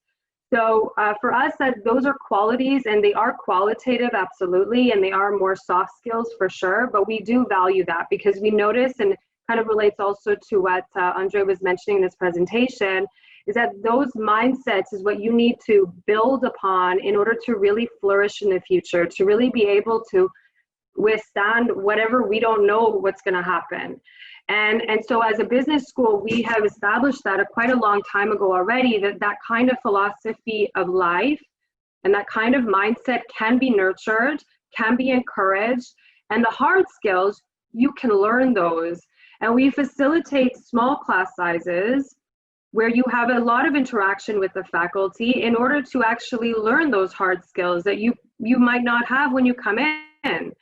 So for us, those are qualities, and they are qualitative, absolutely, and they are more soft skills for sure, but we do value that because we notice, and kind of relates also to what Andre was mentioning in this presentation, is that those mindsets is what you need to build upon in order to really flourish in the future, to really be able to withstand whatever we don't know what's going to happen. And so as a business school, we have established that quite a long time ago already, that kind of philosophy of life and that kind of mindset can be nurtured, can be encouraged, and the hard skills, you can learn those. And we facilitate small class sizes where you have a lot of interaction with the faculty in order to actually learn those hard skills that you might not have when you come in.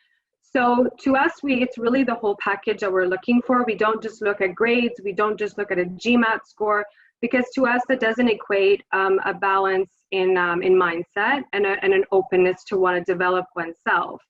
So to us, it's really the whole package that we're looking for. We don't just look at grades, we don't just look at a GMAT score, because to us that doesn't equate a balance in mindset and an openness to want to develop oneself.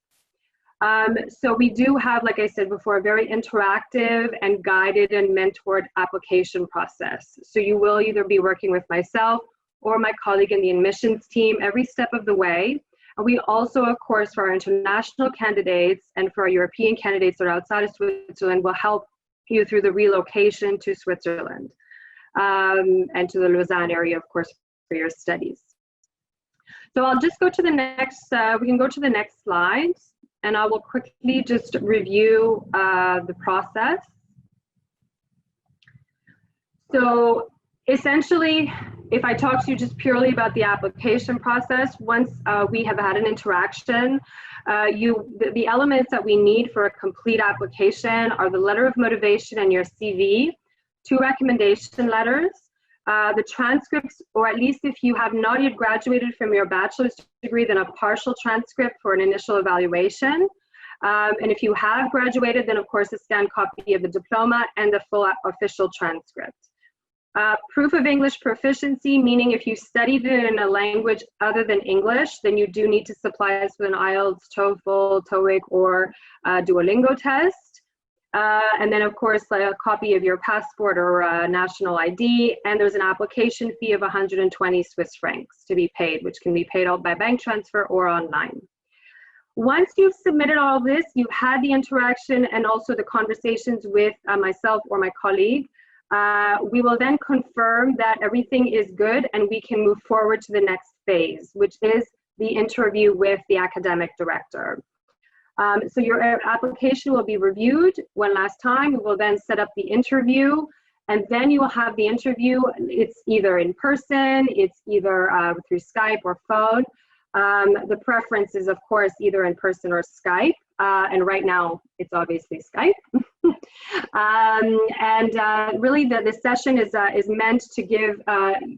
So we do have, like I said before, a very interactive and guided and mentored application process. So you will either be working with myself or my colleague in the admissions team every step of the way. And we also, of course, for our international candidates and for our European candidates that are outside of Switzerland, will help you through the relocation to Switzerland and to the Lausanne area, of course, for your studies. So I'll just go to the next, we can go to the next slide. And I will quickly just review the process. So essentially, if I talk to you just purely about the application process, once we have had an interaction, the elements that we need for a complete application are the letter of motivation and your CV, 2 recommendation letters, The transcripts, or at least if you have not yet graduated from your bachelor's degree, then a partial transcript for an initial evaluation. And if you have graduated, then of course a scanned copy of the diploma and the full official transcript. Proof of English proficiency, meaning if you studied it in a language other than English, then you do need to supply us with an IELTS, TOEFL, TOEIC, or Duolingo test. And then of course a copy of your passport or national ID, and there's an application fee of 120 Swiss francs to be paid, which can be paid out by bank transfer or online. Once you've submitted all this, you've had the interaction and also the conversations with myself or my colleague, we will then confirm that everything is good and we can move forward to the next phase, which is the interview with the academic director. So your application will be reviewed one last time. We will then set up the interview, and then you will have the interview. It's either in person, it's either through Skype or phone. The preference is, of course, either in person or Skype. And right now, it's obviously Skype. Really, the session is meant to give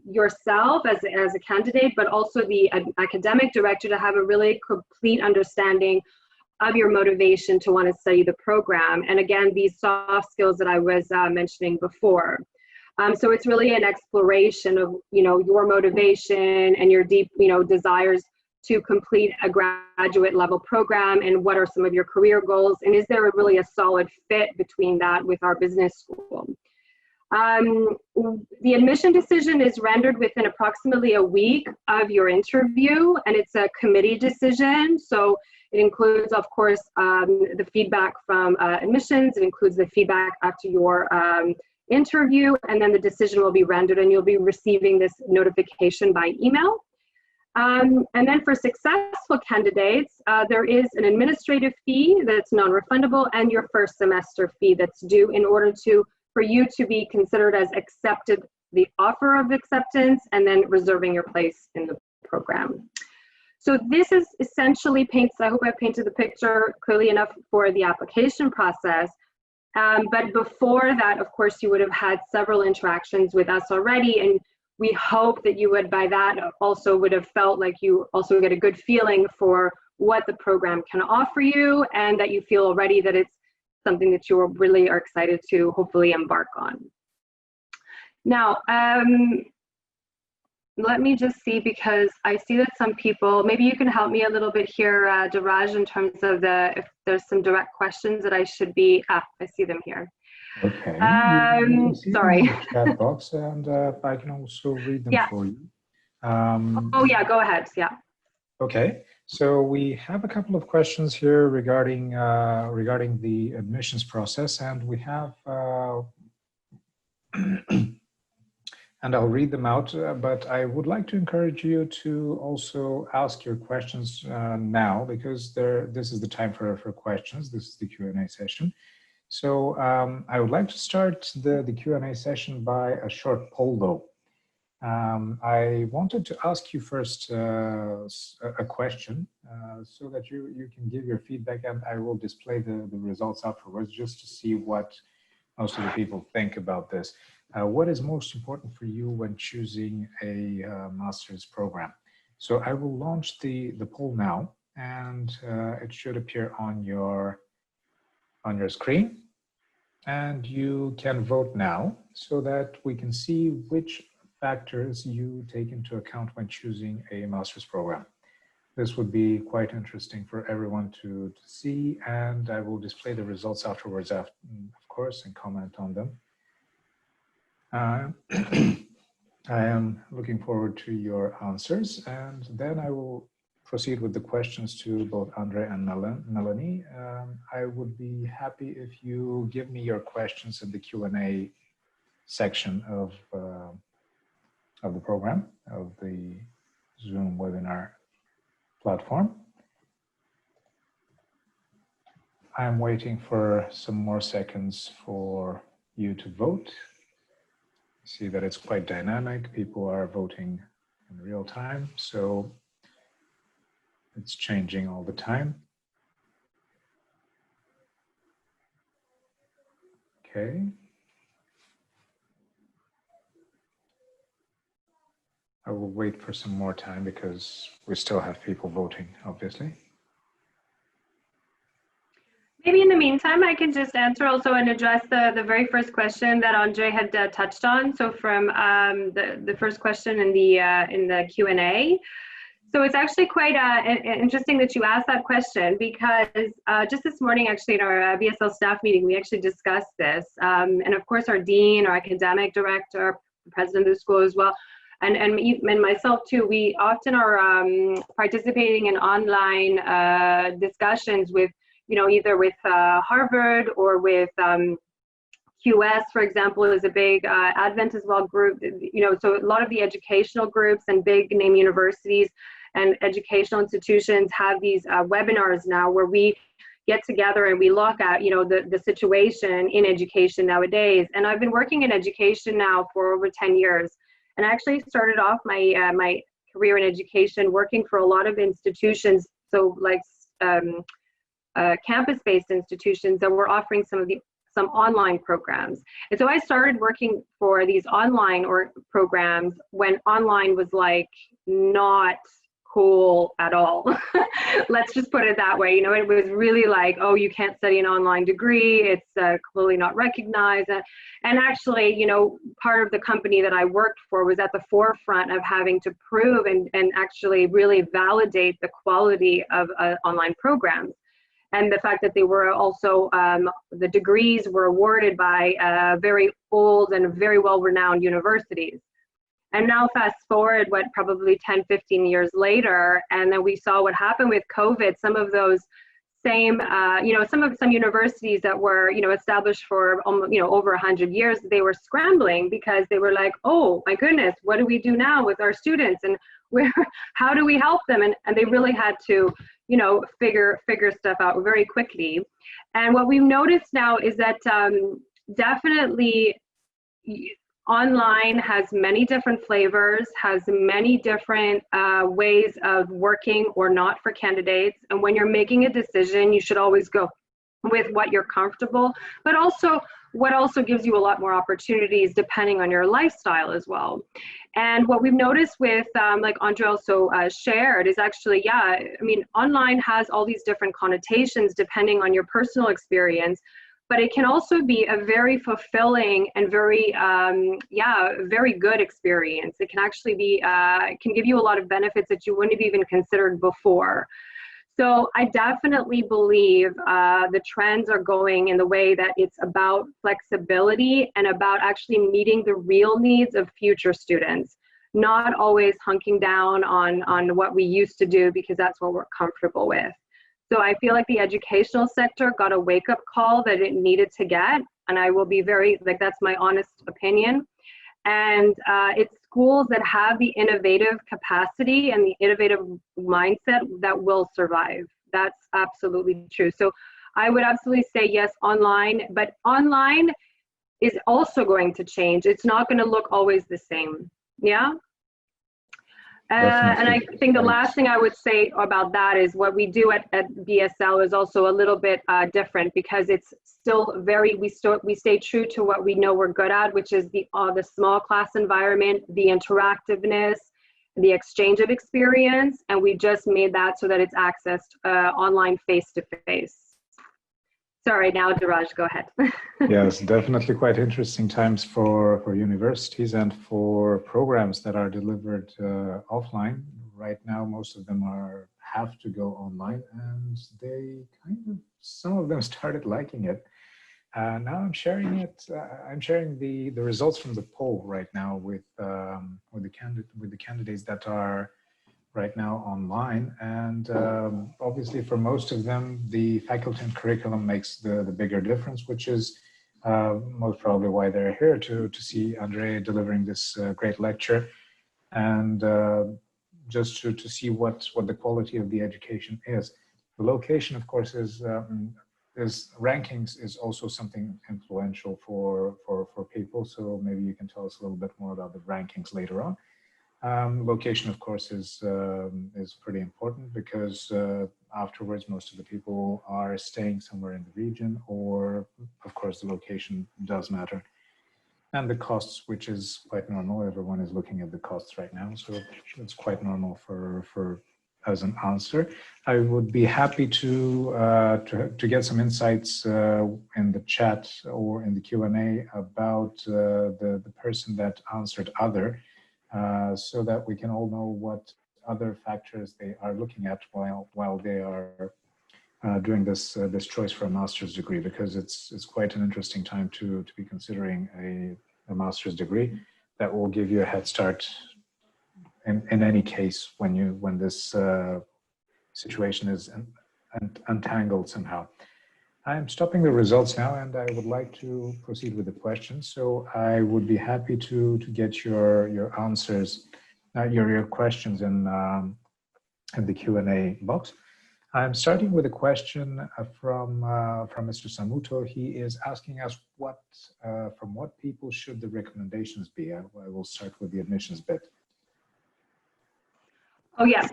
yourself as a candidate, but also the academic director to have a really complete understanding of your motivation to want to study the program. And again, these soft skills that I was mentioning before. So it's really an exploration of, your motivation and your deep, desires to complete a graduate level program, and what are some of your career goals, and is there really a solid fit between that with our business school. The admission decision is rendered within approximately a week of your interview, and it's a committee decision. So it includes, of course, the feedback from admissions. It includes the feedback after your interview, and then the decision will be rendered, and you'll be receiving this notification by email. And then for successful candidates, there is an administrative fee that's non-refundable, and your first semester fee that's due in order for you to be considered as accepted, the offer of acceptance, and then reserving your place in the program. So this is essentially I hope I painted the picture clearly enough for the application process. But before that, of course, you would have had several interactions with us already, and we hope that you would, by that, also would have felt like you also get a good feeling for what the program can offer you, and that you feel already that it's something that you really are excited to hopefully embark on. Now, let me just see, because I see that some people, maybe you can help me a little bit here, Diraj, in terms of if there's some direct questions that I should be, I see them here. Okay. Sorry. Chat box, and I can also read them for you. Oh yeah, go ahead. Yeah. Okay. So we have a couple of questions here regarding the admissions process, and we have, and I'll read them out. But I would like to encourage you to also ask your questions now, because this is the time for questions. This is the Q&A session. So I would like to start the Q&A session by a short poll, though. I wanted to ask you first a question so that you can give your feedback, and I will display the results afterwards just to see what most of the people think about this. What is most important for you when choosing a master's program? So I will launch the poll now, and it should appear on your screen, and you can vote now so that we can see which factors you take into account when choosing a master's program. This would be quite interesting for everyone to see, and I will display the results afterwards, of course, and comment on them. I am looking forward to your answers, and then I will proceed with the questions to both Andre and Melanie. I would be happy if you give me your questions in the Q&A section of the program, of the Zoom webinar platform. I'm waiting for some more seconds for you to vote. See that it's quite dynamic. People are voting in real time, so it's changing all the time. Okay. I will wait for some more time because we still have people voting, obviously. Maybe in the meantime, I can just answer also and address the very first question that Andre had touched on. So from the first question in the Q&A. So it's actually quite interesting that you asked that question, because just this morning, actually, in our BSL staff meeting, we actually discussed this. And of course, our dean, our academic director, the president of the school as well, and myself too, we often are participating in online discussions with, either with Harvard or with QS, for example, is a big Advent as well group, so a lot of the educational groups and big name universities and educational institutions have these webinars now where we get together and we look at, the situation in education nowadays. And I've been working in education now for over 10 years. And I actually started off my, my career in education working for a lot of institutions, so like campus-based institutions that were offering some online programs. And so I started working for these online programs when online was like not cool at all. Let's just put it that way. It was really like, oh, you can't study an online degree. It's clearly not recognized. And actually, part of the company that I worked for was at the forefront of having to prove and actually really validate the quality of online programs. And the fact that they were also, the degrees were awarded by very old and very well-renowned universities. And now fast forward, probably 10, 15 years later, and then we saw what happened with COVID. Some of those same, some universities that were, established for, over 100 years, they were scrambling because they were like, oh my goodness, what do we do now with our students? And how do we help them? And they really had to, figure stuff out very quickly. And what we've noticed now is that definitely online has many different flavors, has many different ways of working or not for candidates. And when you're making a decision, you should always go with what you're comfortable, but also what also gives you a lot more opportunities depending on your lifestyle as well. And what we've noticed with, like Andre also shared, is actually, online has all these different connotations depending on your personal experience, but it can also be a very fulfilling and very, very good experience. It can actually be, it can give you a lot of benefits that you wouldn't have even considered before. So I definitely believe the trends are going in the way that it's about flexibility and about actually meeting the real needs of future students, not always hunking down on what we used to do because that's what we're comfortable with. So I feel like the educational sector got a wake-up call that it needed to get, and I will be very, that's my honest opinion. And it's schools that have the innovative capacity and the innovative mindset that will survive. That's absolutely true. So I would absolutely say yes, online, but online is also going to change. It's not going to look always the same. Yeah. And I think the last thing I would say about that is what we do at BSL is also a little bit different, because it's still very, we stay true to what we know we're good at, which is the small class environment, the interactiveness, the exchange of experience, and we just made that so that it's accessed online face-to-face. Sorry, now Diraj, go ahead. Yes, definitely quite interesting times for universities and for programs that are delivered offline. Right now, most of them have to go online, and some of them started liking it. Now I'm sharing it. I'm sharing the results from the poll right now with the candidates that are right now online, and obviously for most of them the faculty and curriculum makes the bigger difference, which is most probably why they're here to see Andre delivering this great lecture, and just to see what the quality of the education is. The location, of course, is rankings is also something influential for people, so maybe you can tell us a little bit more about the rankings later on. Location, of course, is pretty important, because afterwards most of the people are staying somewhere in the region, or of course the location does matter. and the costs, which is quite normal. Everyone is looking at the costs right now, so it's quite normal for as an answer. I would be happy to get some insights in the chat or in the Q&A about the person that answered other, so that we can all know what other factors they are looking at while they are doing this choice for a master's degree, because it's quite an interesting time to be considering a master's degree that will give you a head start in any case when this situation is untangled somehow. I'm stopping the results now, and I would like to proceed with the questions. So I would be happy to get your answers, your questions in the Q&A box. I'm starting with a question from Mr. Samuto. He is asking us from what people should the recommendations be? I will start with the admissions bit. Oh, yeah,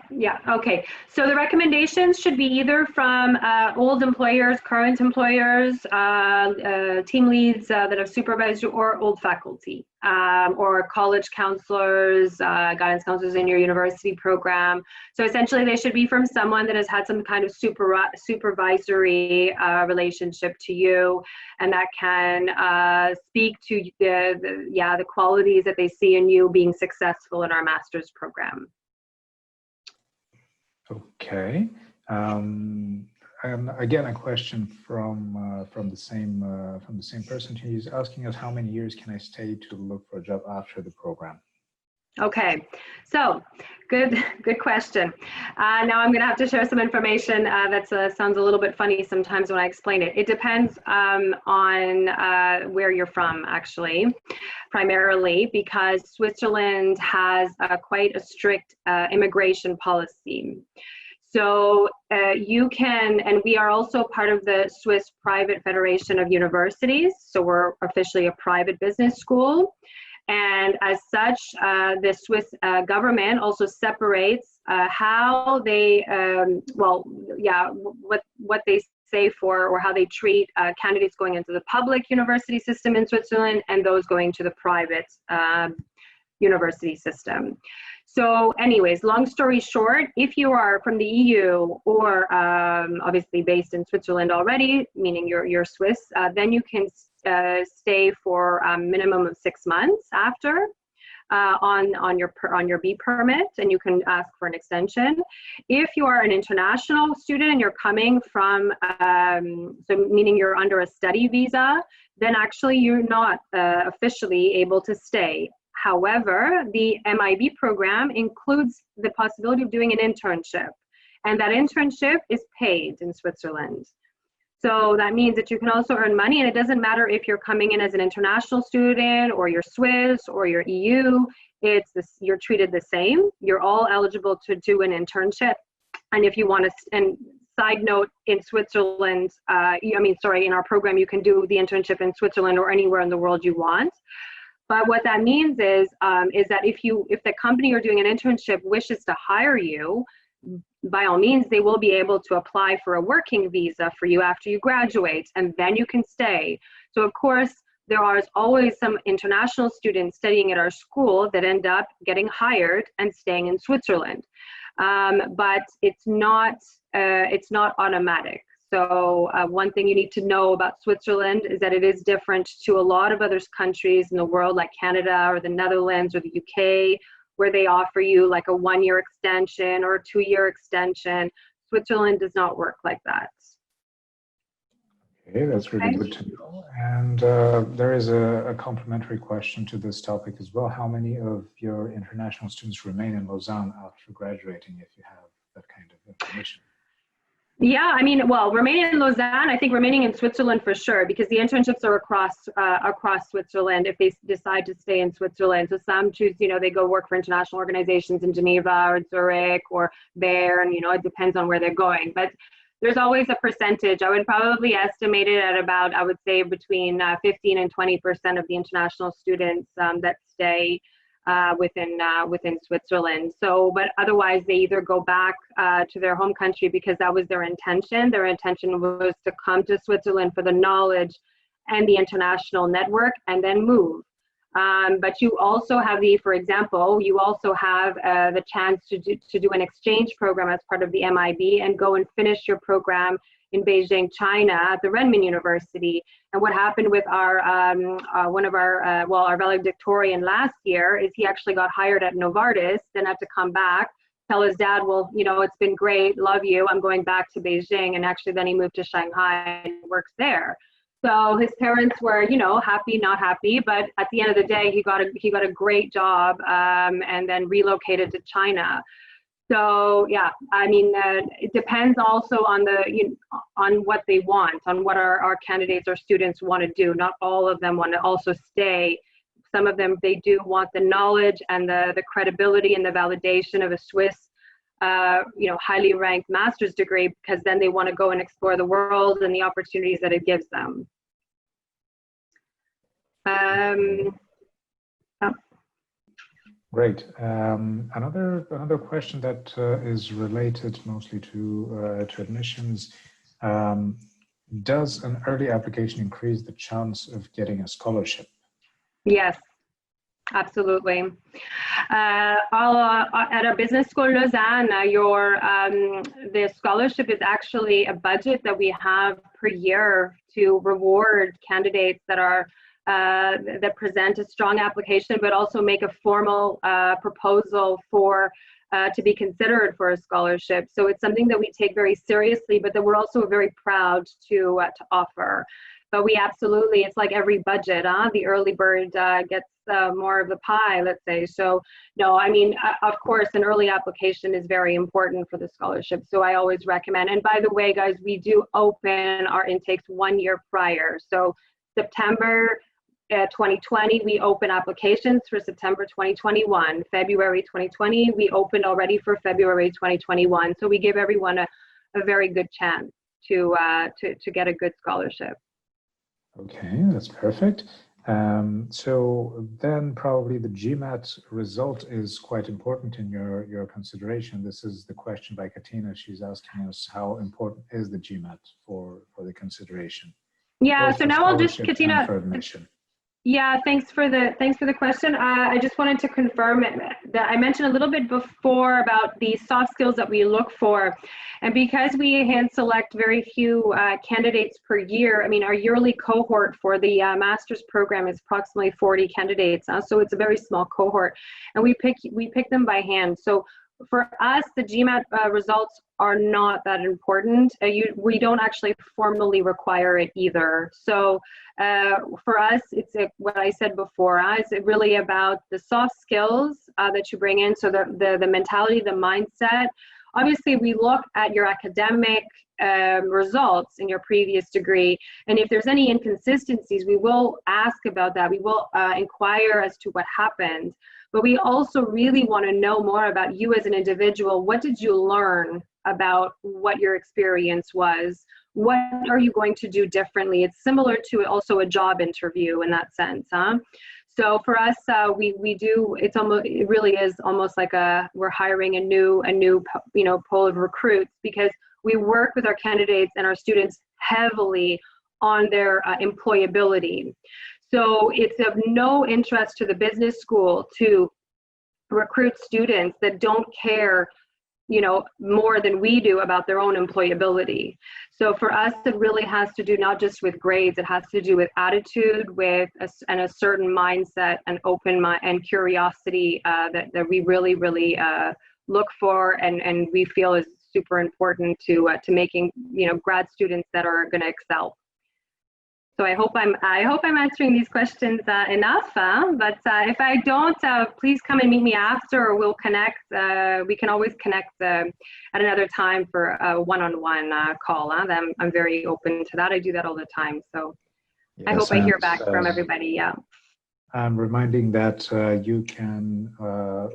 okay. So the recommendations should be either from old employers, current employers, team leads that have supervised you, or old faculty, or college counselors, guidance counselors in your university program. So essentially they should be from someone that has had some kind of supervisory relationship to you, and that can speak to the qualities that they see in you being successful in our master's program. Okay, and again a question from the same person. He's asking us, how many years can I stay to look for a job after the program? Okay, so good question. Now I'm going to have to share some information that sounds a little bit funny sometimes when I explain it. It depends on where you're from, actually, primarily because Switzerland has quite a strict immigration policy. So you can, and we are also part of the Swiss Private Federation of Universities, so we're officially a private business school. And as such, the Swiss government also separates how they, what they say for, or how they treat candidates going into the public university system in Switzerland and those going to the private university system. So anyways, long story short, if you are from the EU or obviously based in Switzerland already, meaning you're Swiss, then you can stay for a minimum of 6 months after on your B permit, and you can ask for an extension. If you are an international student and you're coming from, so meaning you're under a study visa, then actually you're not officially able to stay. However, the MIB program includes the possibility of doing an internship, and that internship is paid in Switzerland. So that means that you can also earn money, and it doesn't matter if you're coming in as an international student or you're Swiss or you're EU, you're treated the same. You're all eligible to do an internship. And if you want to, and side note, in Switzerland, in our program, you can do the internship in Switzerland or anywhere in the world you want. But what that means is that if the company you're doing an internship wishes to hire you, by all means, they will be able to apply for a working visa for you after you graduate, and then you can stay. So of course, there are always some international students studying at our school that end up getting hired and staying in Switzerland. But it's not automatic. So one thing you need to know about Switzerland is that it is different to a lot of other countries in the world, like Canada or the Netherlands or the UK, where they offer you like a 1-year extension or a 2-year extension. Switzerland does not work like that. Okay, that's really good to know. And there is a complementary question to this topic as well. How many of your international students remain in Lausanne after graduating, if you have that kind of information? Yeah, I mean, well, remaining in Lausanne, I think remaining in Switzerland for sure, because the internships are across Switzerland if they decide to stay in Switzerland. So some choose, they go work for international organizations in Geneva or Zurich or Bern, it depends on where they're going. But there's always a percentage. I would probably estimate it at about, I would say between 15 and 20% of the international students that stay within Switzerland. So, but otherwise they either go back to their home country because that was their intention. Their intention was to come to Switzerland for the knowledge and the international network and then move. But you also have for example, you also have the chance to do an exchange program as part of the MIB and go and finish your program in Beijing, China at the Renmin University. And what happened with our our valedictorian last year is he actually got hired at Novartis, then had to come back, tell his dad, well, it's been great, love you, I'm going back to Beijing. And actually then he moved to Shanghai and works there. So his parents were, happy, not happy, but at the end of the day, he got a great job and then relocated to China. So yeah, I mean, it depends also on on what they want, on what our candidates or students want to do. Not all of them want to also stay. Some of them, they do want the knowledge and the credibility and the validation of a Swiss highly ranked master's degree, because then they want to go and explore the world and the opportunities that it gives them. Great. Another question that is related mostly to admissions. Does an early application increase the chance of getting a scholarship? Yes. Absolutely. At our Business School Lausanne, the scholarship is actually a budget that we have per year to reward candidates that present a strong application, but also make a formal proposal to be considered for a scholarship. So it's something that we take very seriously, but that we're also very proud to offer. But we absolutely, it's like every budget, the early bird gets more of the pie, let's say. So no, I mean, of course, an early application is very important for the scholarship. So I always recommend, and by the way, guys, we do open our intakes 1 year prior. So September 2020, we open applications for September 2021. February 2020, we opened already for February 2021. So we give everyone a very good chance to get a good scholarship. Okay, that's perfect. So then probably the GMAT result is quite important in your consideration. This is the question by Katina. She's asking us, how important is the GMAT for the consideration? Yeah, so now I'll just, Katina, for admission. Yeah, thanks for the question. I just wanted to confirm that I mentioned a little bit before about the soft skills that we look for. And because we hand select very few candidates per year, I mean, our yearly cohort for the master's program is approximately 40 candidates. So it's a very small cohort, and we pick them by hand. So for us, the GMAT results are not that important. We don't actually formally require it either. So for us, it's what I said before. It's really about the soft skills that you bring in. So the mentality, the mindset. Obviously, we look at your academic results in your previous degree, and if there's any inconsistencies, we will ask about that. We will inquire as to what happened. But we also really want to know more about you as an individual. What did you learn about what your experience was? What are you going to do differently? It's similar to also a job interview in that sense, huh? So for us, we do. It really is almost like we're hiring a new pool of recruits, because we work with our candidates and our students heavily on their employability. So it's of no interest to the business school to recruit students that don't care, more than we do about their own employability. So for us, it really has to do not just with grades, it has to do with attitude, and a certain mindset and open mind and curiosity that we really look for, and we feel is super important to making grad students that are going to excel. So I hope I'm answering these questions enough. But if I don't, please come and meet me after, or we'll connect. We can always connect at another time for a one-on-one call. I'm very open to that. I do that all the time. So yes, I hope I hear back from everybody. Yeah. I'm reminding that you can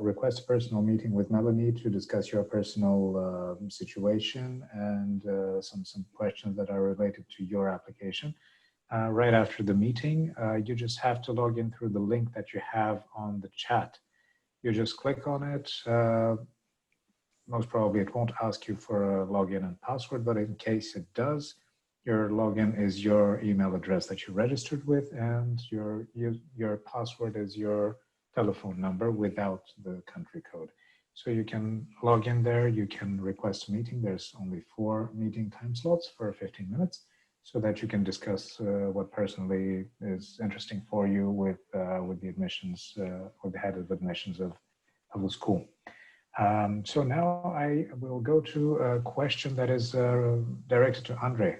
request a personal meeting with Melanie to discuss your personal situation and some questions that are related to your application. Right after the meeting, you just have to log in through the link that you have on the chat. You just click on it. Most probably it won't ask you for a login and password, but in case it does, Your login is your email address that you registered with, and your password is your telephone number without the country code. So you can log in there, you can request a meeting. There's only 4 meeting time slots for 15 minutes so that you can discuss what personally is interesting for you with the admissions, or the head of admissions of the school. So now I will go to a question that is directed to Andre,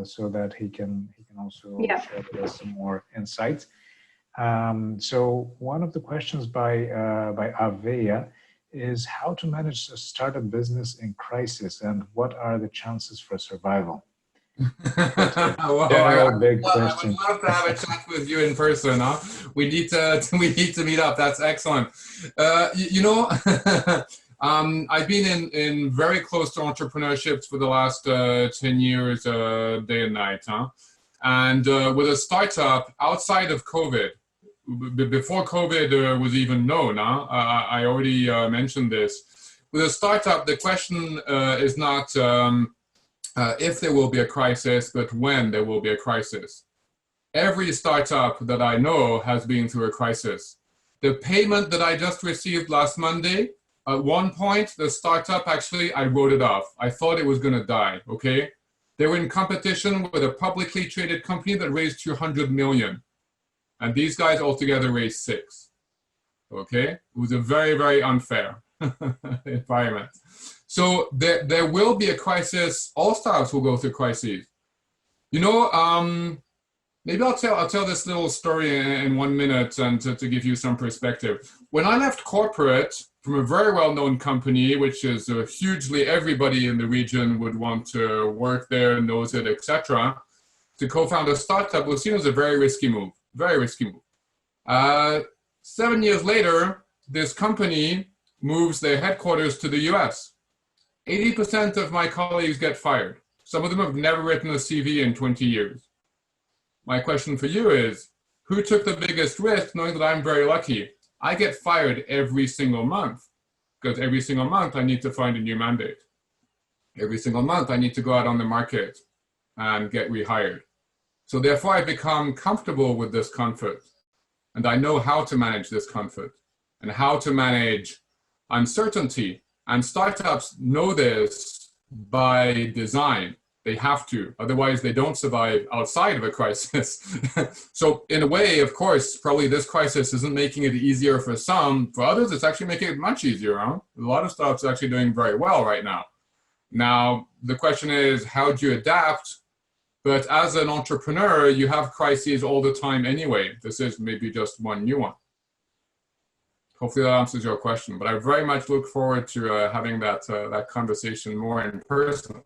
so that he can also share with us some more insights. So one of the questions by Avea is how to manage a startup business in crisis and what are the chances for survival? Well, big I question. would love to have a chat with you in person. Huh? We need to meet up. That's excellent. I've been in very close to entrepreneurships for the last 10 years, day and night. Huh? And with a startup outside of COVID, before COVID was even known, I already mentioned this. With a startup, the question is not if there will be a crisis, but when there will be a crisis. Every startup that I know has been through a crisis. The payment that I just received last Monday, at one point, the startup, actually, I wrote it off. I thought it was going to die, okay? They were in competition with a publicly traded company that raised 200 million. And these guys altogether raised 6, okay? It was a very, very unfair environment. So there will be a crisis. All startups will go through crises. You know, maybe I'll tell this little story in 1 minute and to give you some perspective. When I left corporate from a very well-known company, which is hugely everybody in the region would want to work there, knows it, etc., to co-found a startup was seen as a very risky move. Very risky move. 7 years later, this company moves their headquarters to the US. 80% of my colleagues get fired. Some of them have never written a CV in 20 years. My question for you is, who took the biggest risk, knowing that I'm very lucky? I get fired every single month, because every single month I need to find a new mandate. Every single month I need to go out on the market and get rehired. So therefore I become comfortable with this comfort, and I know how to manage this comfort and how to manage uncertainty. And startups know this by design. They have to, otherwise they don't survive outside of a crisis. So in a way, of course, probably this crisis isn't making it easier for some. For others, it's actually making it much easier. Huh? A lot of startups are actually doing very well right now. Now, the question is, how do you adapt? But as an entrepreneur, you have crises all the time anyway. This is maybe just one new one. Hopefully that answers your question. But I very much look forward to having that conversation more in person.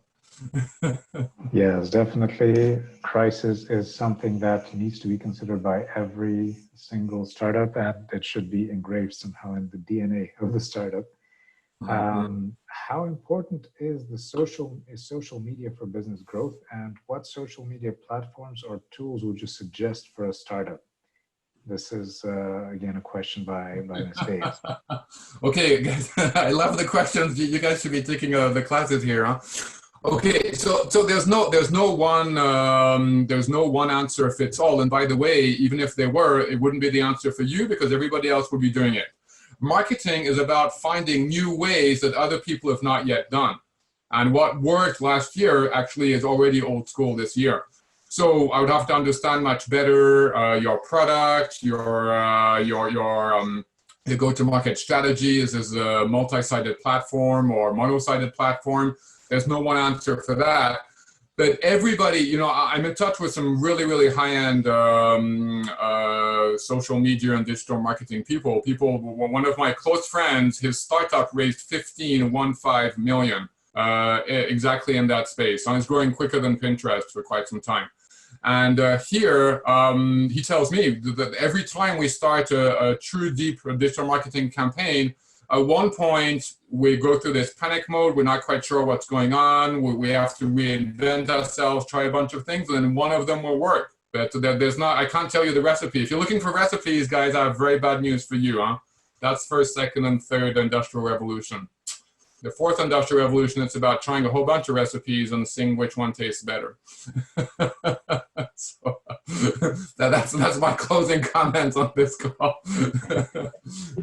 Yes, definitely. Crisis is something that needs to be considered by every single startup, and it should be engraved somehow in the DNA of the startup. How important is social media for business growth, and what social media platforms or tools would you suggest for a startup? This is again a question by Ms. Faith. Okay, guys, I love the questions. You guys should be taking the classes here, huh? Okay, so there's no one answer fits all. And by the way, even if there were, it wouldn't be the answer for you because everybody else would be doing it. Marketing is about finding new ways that other people have not yet done. And what worked last year actually is already old school this year. So I would have to understand much better your product, your go-to-market strategies. Is a multi-sided platform or mono-sided platform? There's no one answer for that. But everybody, you know, I'm in touch with some really, really high-end social media and digital marketing people. One of my close friends, his startup raised 15 million exactly in that space. And it's growing quicker than Pinterest for quite some time. And here, he tells me that every time we start a true deep digital marketing campaign, at one point, we go through this panic mode. We're not quite sure what's going on. We have to reinvent ourselves, try a bunch of things, and one of them will work. But there's not, I can't tell you the recipe. If you're looking for recipes, guys, I have very bad news for you. Huh? That's first, second, and third industrial revolution. The fourth industrial revolution, it's about trying a whole bunch of recipes and seeing which one tastes better. So, that's my closing comments on this call.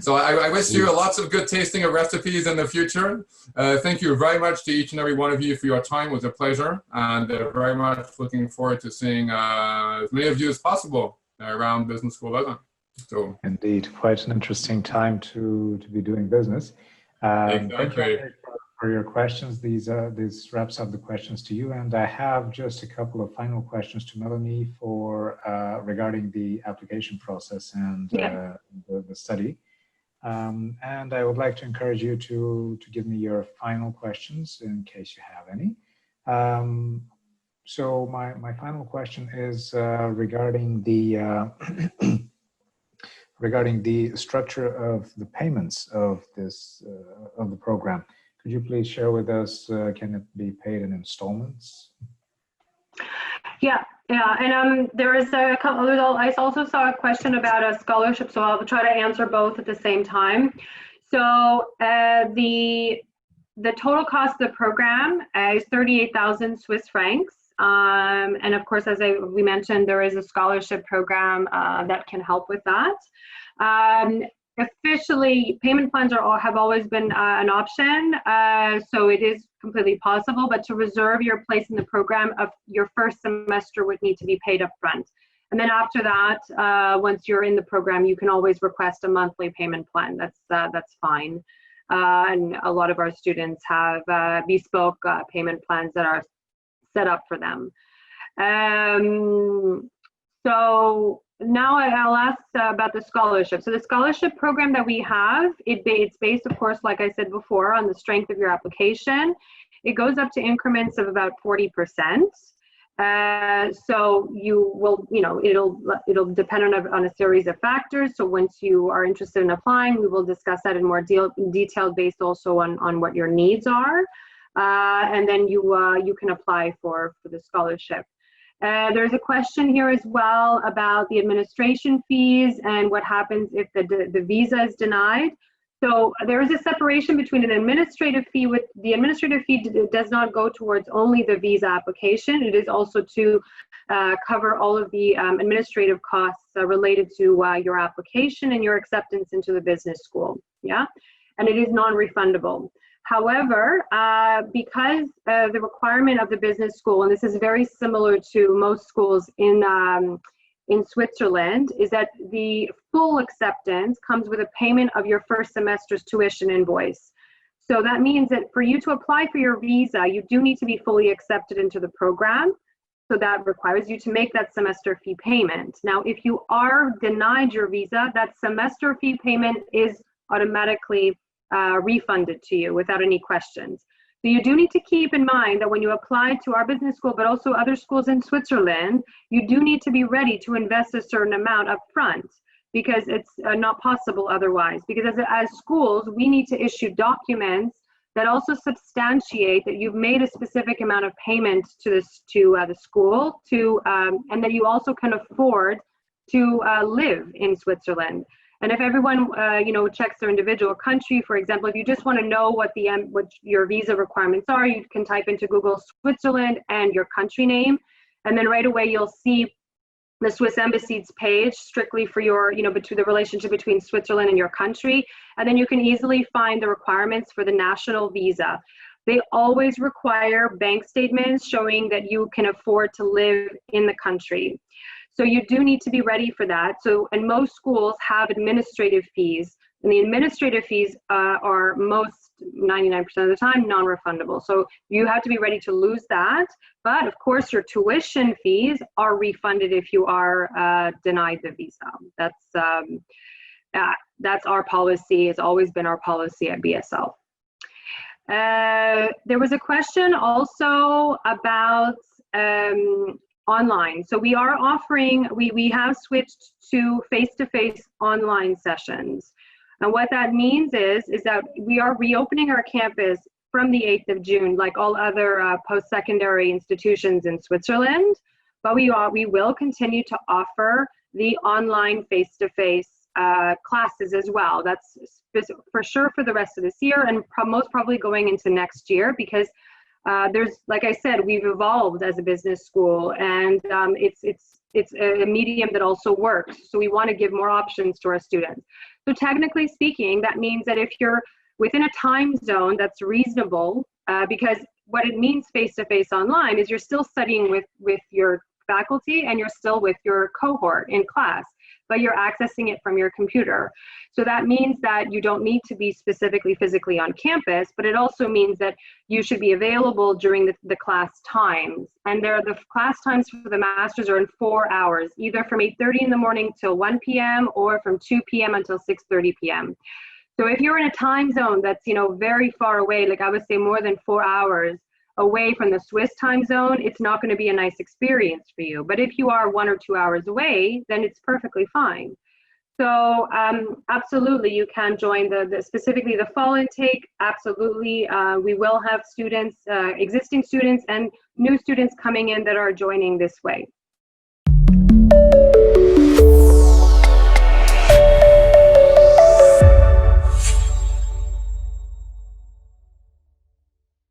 So I wish you lots of good tasting of recipes in the future. Thank you very much to each and every one of you for your time. It was a pleasure, and very much looking forward to seeing as many of you as possible around Business School Lausanne. So, indeed, quite an interesting time to be doing business. Exactly. Thank you for your questions. This wraps up the questions to you, and I have just a couple of final questions to Melanie for regarding the application process and the study. And I would like to encourage you to give me your final questions in case you have any. So my final question is regarding the regarding the structure of the payments of this of the program. Could you please share with us, can it be paid in installments? Yeah, and there is a couple, I also saw a question about a scholarship, so I'll try to answer both at the same time. So the total cost of the program is 38,000 Swiss francs. And of course, as we mentioned, there is a scholarship program that can help with that. Officially, payment plans have always been an option, so it is completely possible, but to reserve your place in the program, of your first semester would need to be paid up front. And then after that, once you're in the program, you can always request a monthly payment plan. That's fine. And a lot of our students have bespoke payment plans that are set up for them. So now I'll ask about the scholarship. So the scholarship program that we have, it's based, of course, like I said before, on the strength of your application. It goes up to increments of about 40%. So you will, it'll depend on a series of factors. So once you are interested in applying, we will discuss that in more detail based also on what your needs are. And then you can apply for the scholarship. There's a question here as well about the administration fees and what happens if the visa is denied. So there is a separation between an administrative fee. The administrative fee does not go towards only the visa application. It is also to cover all of the administrative costs related to your application and your acceptance into the business school. Yeah, and it is non-refundable. However, because the requirement of the business school, and this is very similar to most schools in Switzerland, is that the full acceptance comes with a payment of your first semester's tuition invoice. So that means that for you to apply for your visa, you do need to be fully accepted into the program. So that requires you to make that semester fee payment. Now, if you are denied your visa, that semester fee payment is automatically refunded to you without any questions. So you do need to keep in mind that when you apply to our business school, but also other schools in Switzerland, you do need to be ready to invest a certain amount up front, because it's not possible otherwise. Because as schools, we need to issue documents that also substantiate that you've made a specific amount of payment to the school, and that you also can afford to live in Switzerland. And if everyone, checks their individual country, for example, if you just want to know what your visa requirements are, you can type into Google Switzerland and your country name, and then right away you'll see the Swiss Embassy's page strictly for your, between the relationship between Switzerland and your country, and then you can easily find the requirements for the national visa. They always require bank statements showing that you can afford to live in the country. So you do need to be ready for that. So, and most schools have administrative fees, and the administrative fees are 99% of the time non-refundable. So you have to be ready to lose that. But of course, your tuition fees are refunded if you are denied the visa. That's our policy. It's always been our policy at BSL. There was a question also about online. So we are offering, we have switched to face-to-face online sessions. And what that means is that we are reopening our campus from the 8th of June, like all other post-secondary institutions in Switzerland. But we will continue to offer the online face-to-face classes as well. That's for sure for the rest of this year, and most probably going into next year, because there's, like I said, we've evolved as a business school, and it's a medium that also works. So we want to give more options to our students. So technically speaking, that means that if you're within a time zone that's reasonable, because what it means face-to-face online is you're still studying with your faculty and you're still with your cohort in class, but you're accessing it from your computer. So that means that you don't need to be specifically physically on campus, but it also means that you should be available during the class times. And the class times for the masters are in 4 hours, either from 8:30 in the morning till 1 p.m. or from 2 p.m. until 6:30 p.m. So if you're in a time zone that's, very far away, like I would say more than 4 hours away from the Swiss time zone, it's not going to be a nice experience for you. But if you are 1 or 2 hours away, then it's perfectly fine. So absolutely, you can join specifically the fall intake. Absolutely, we will have students, existing students and new students coming in that are joining this way.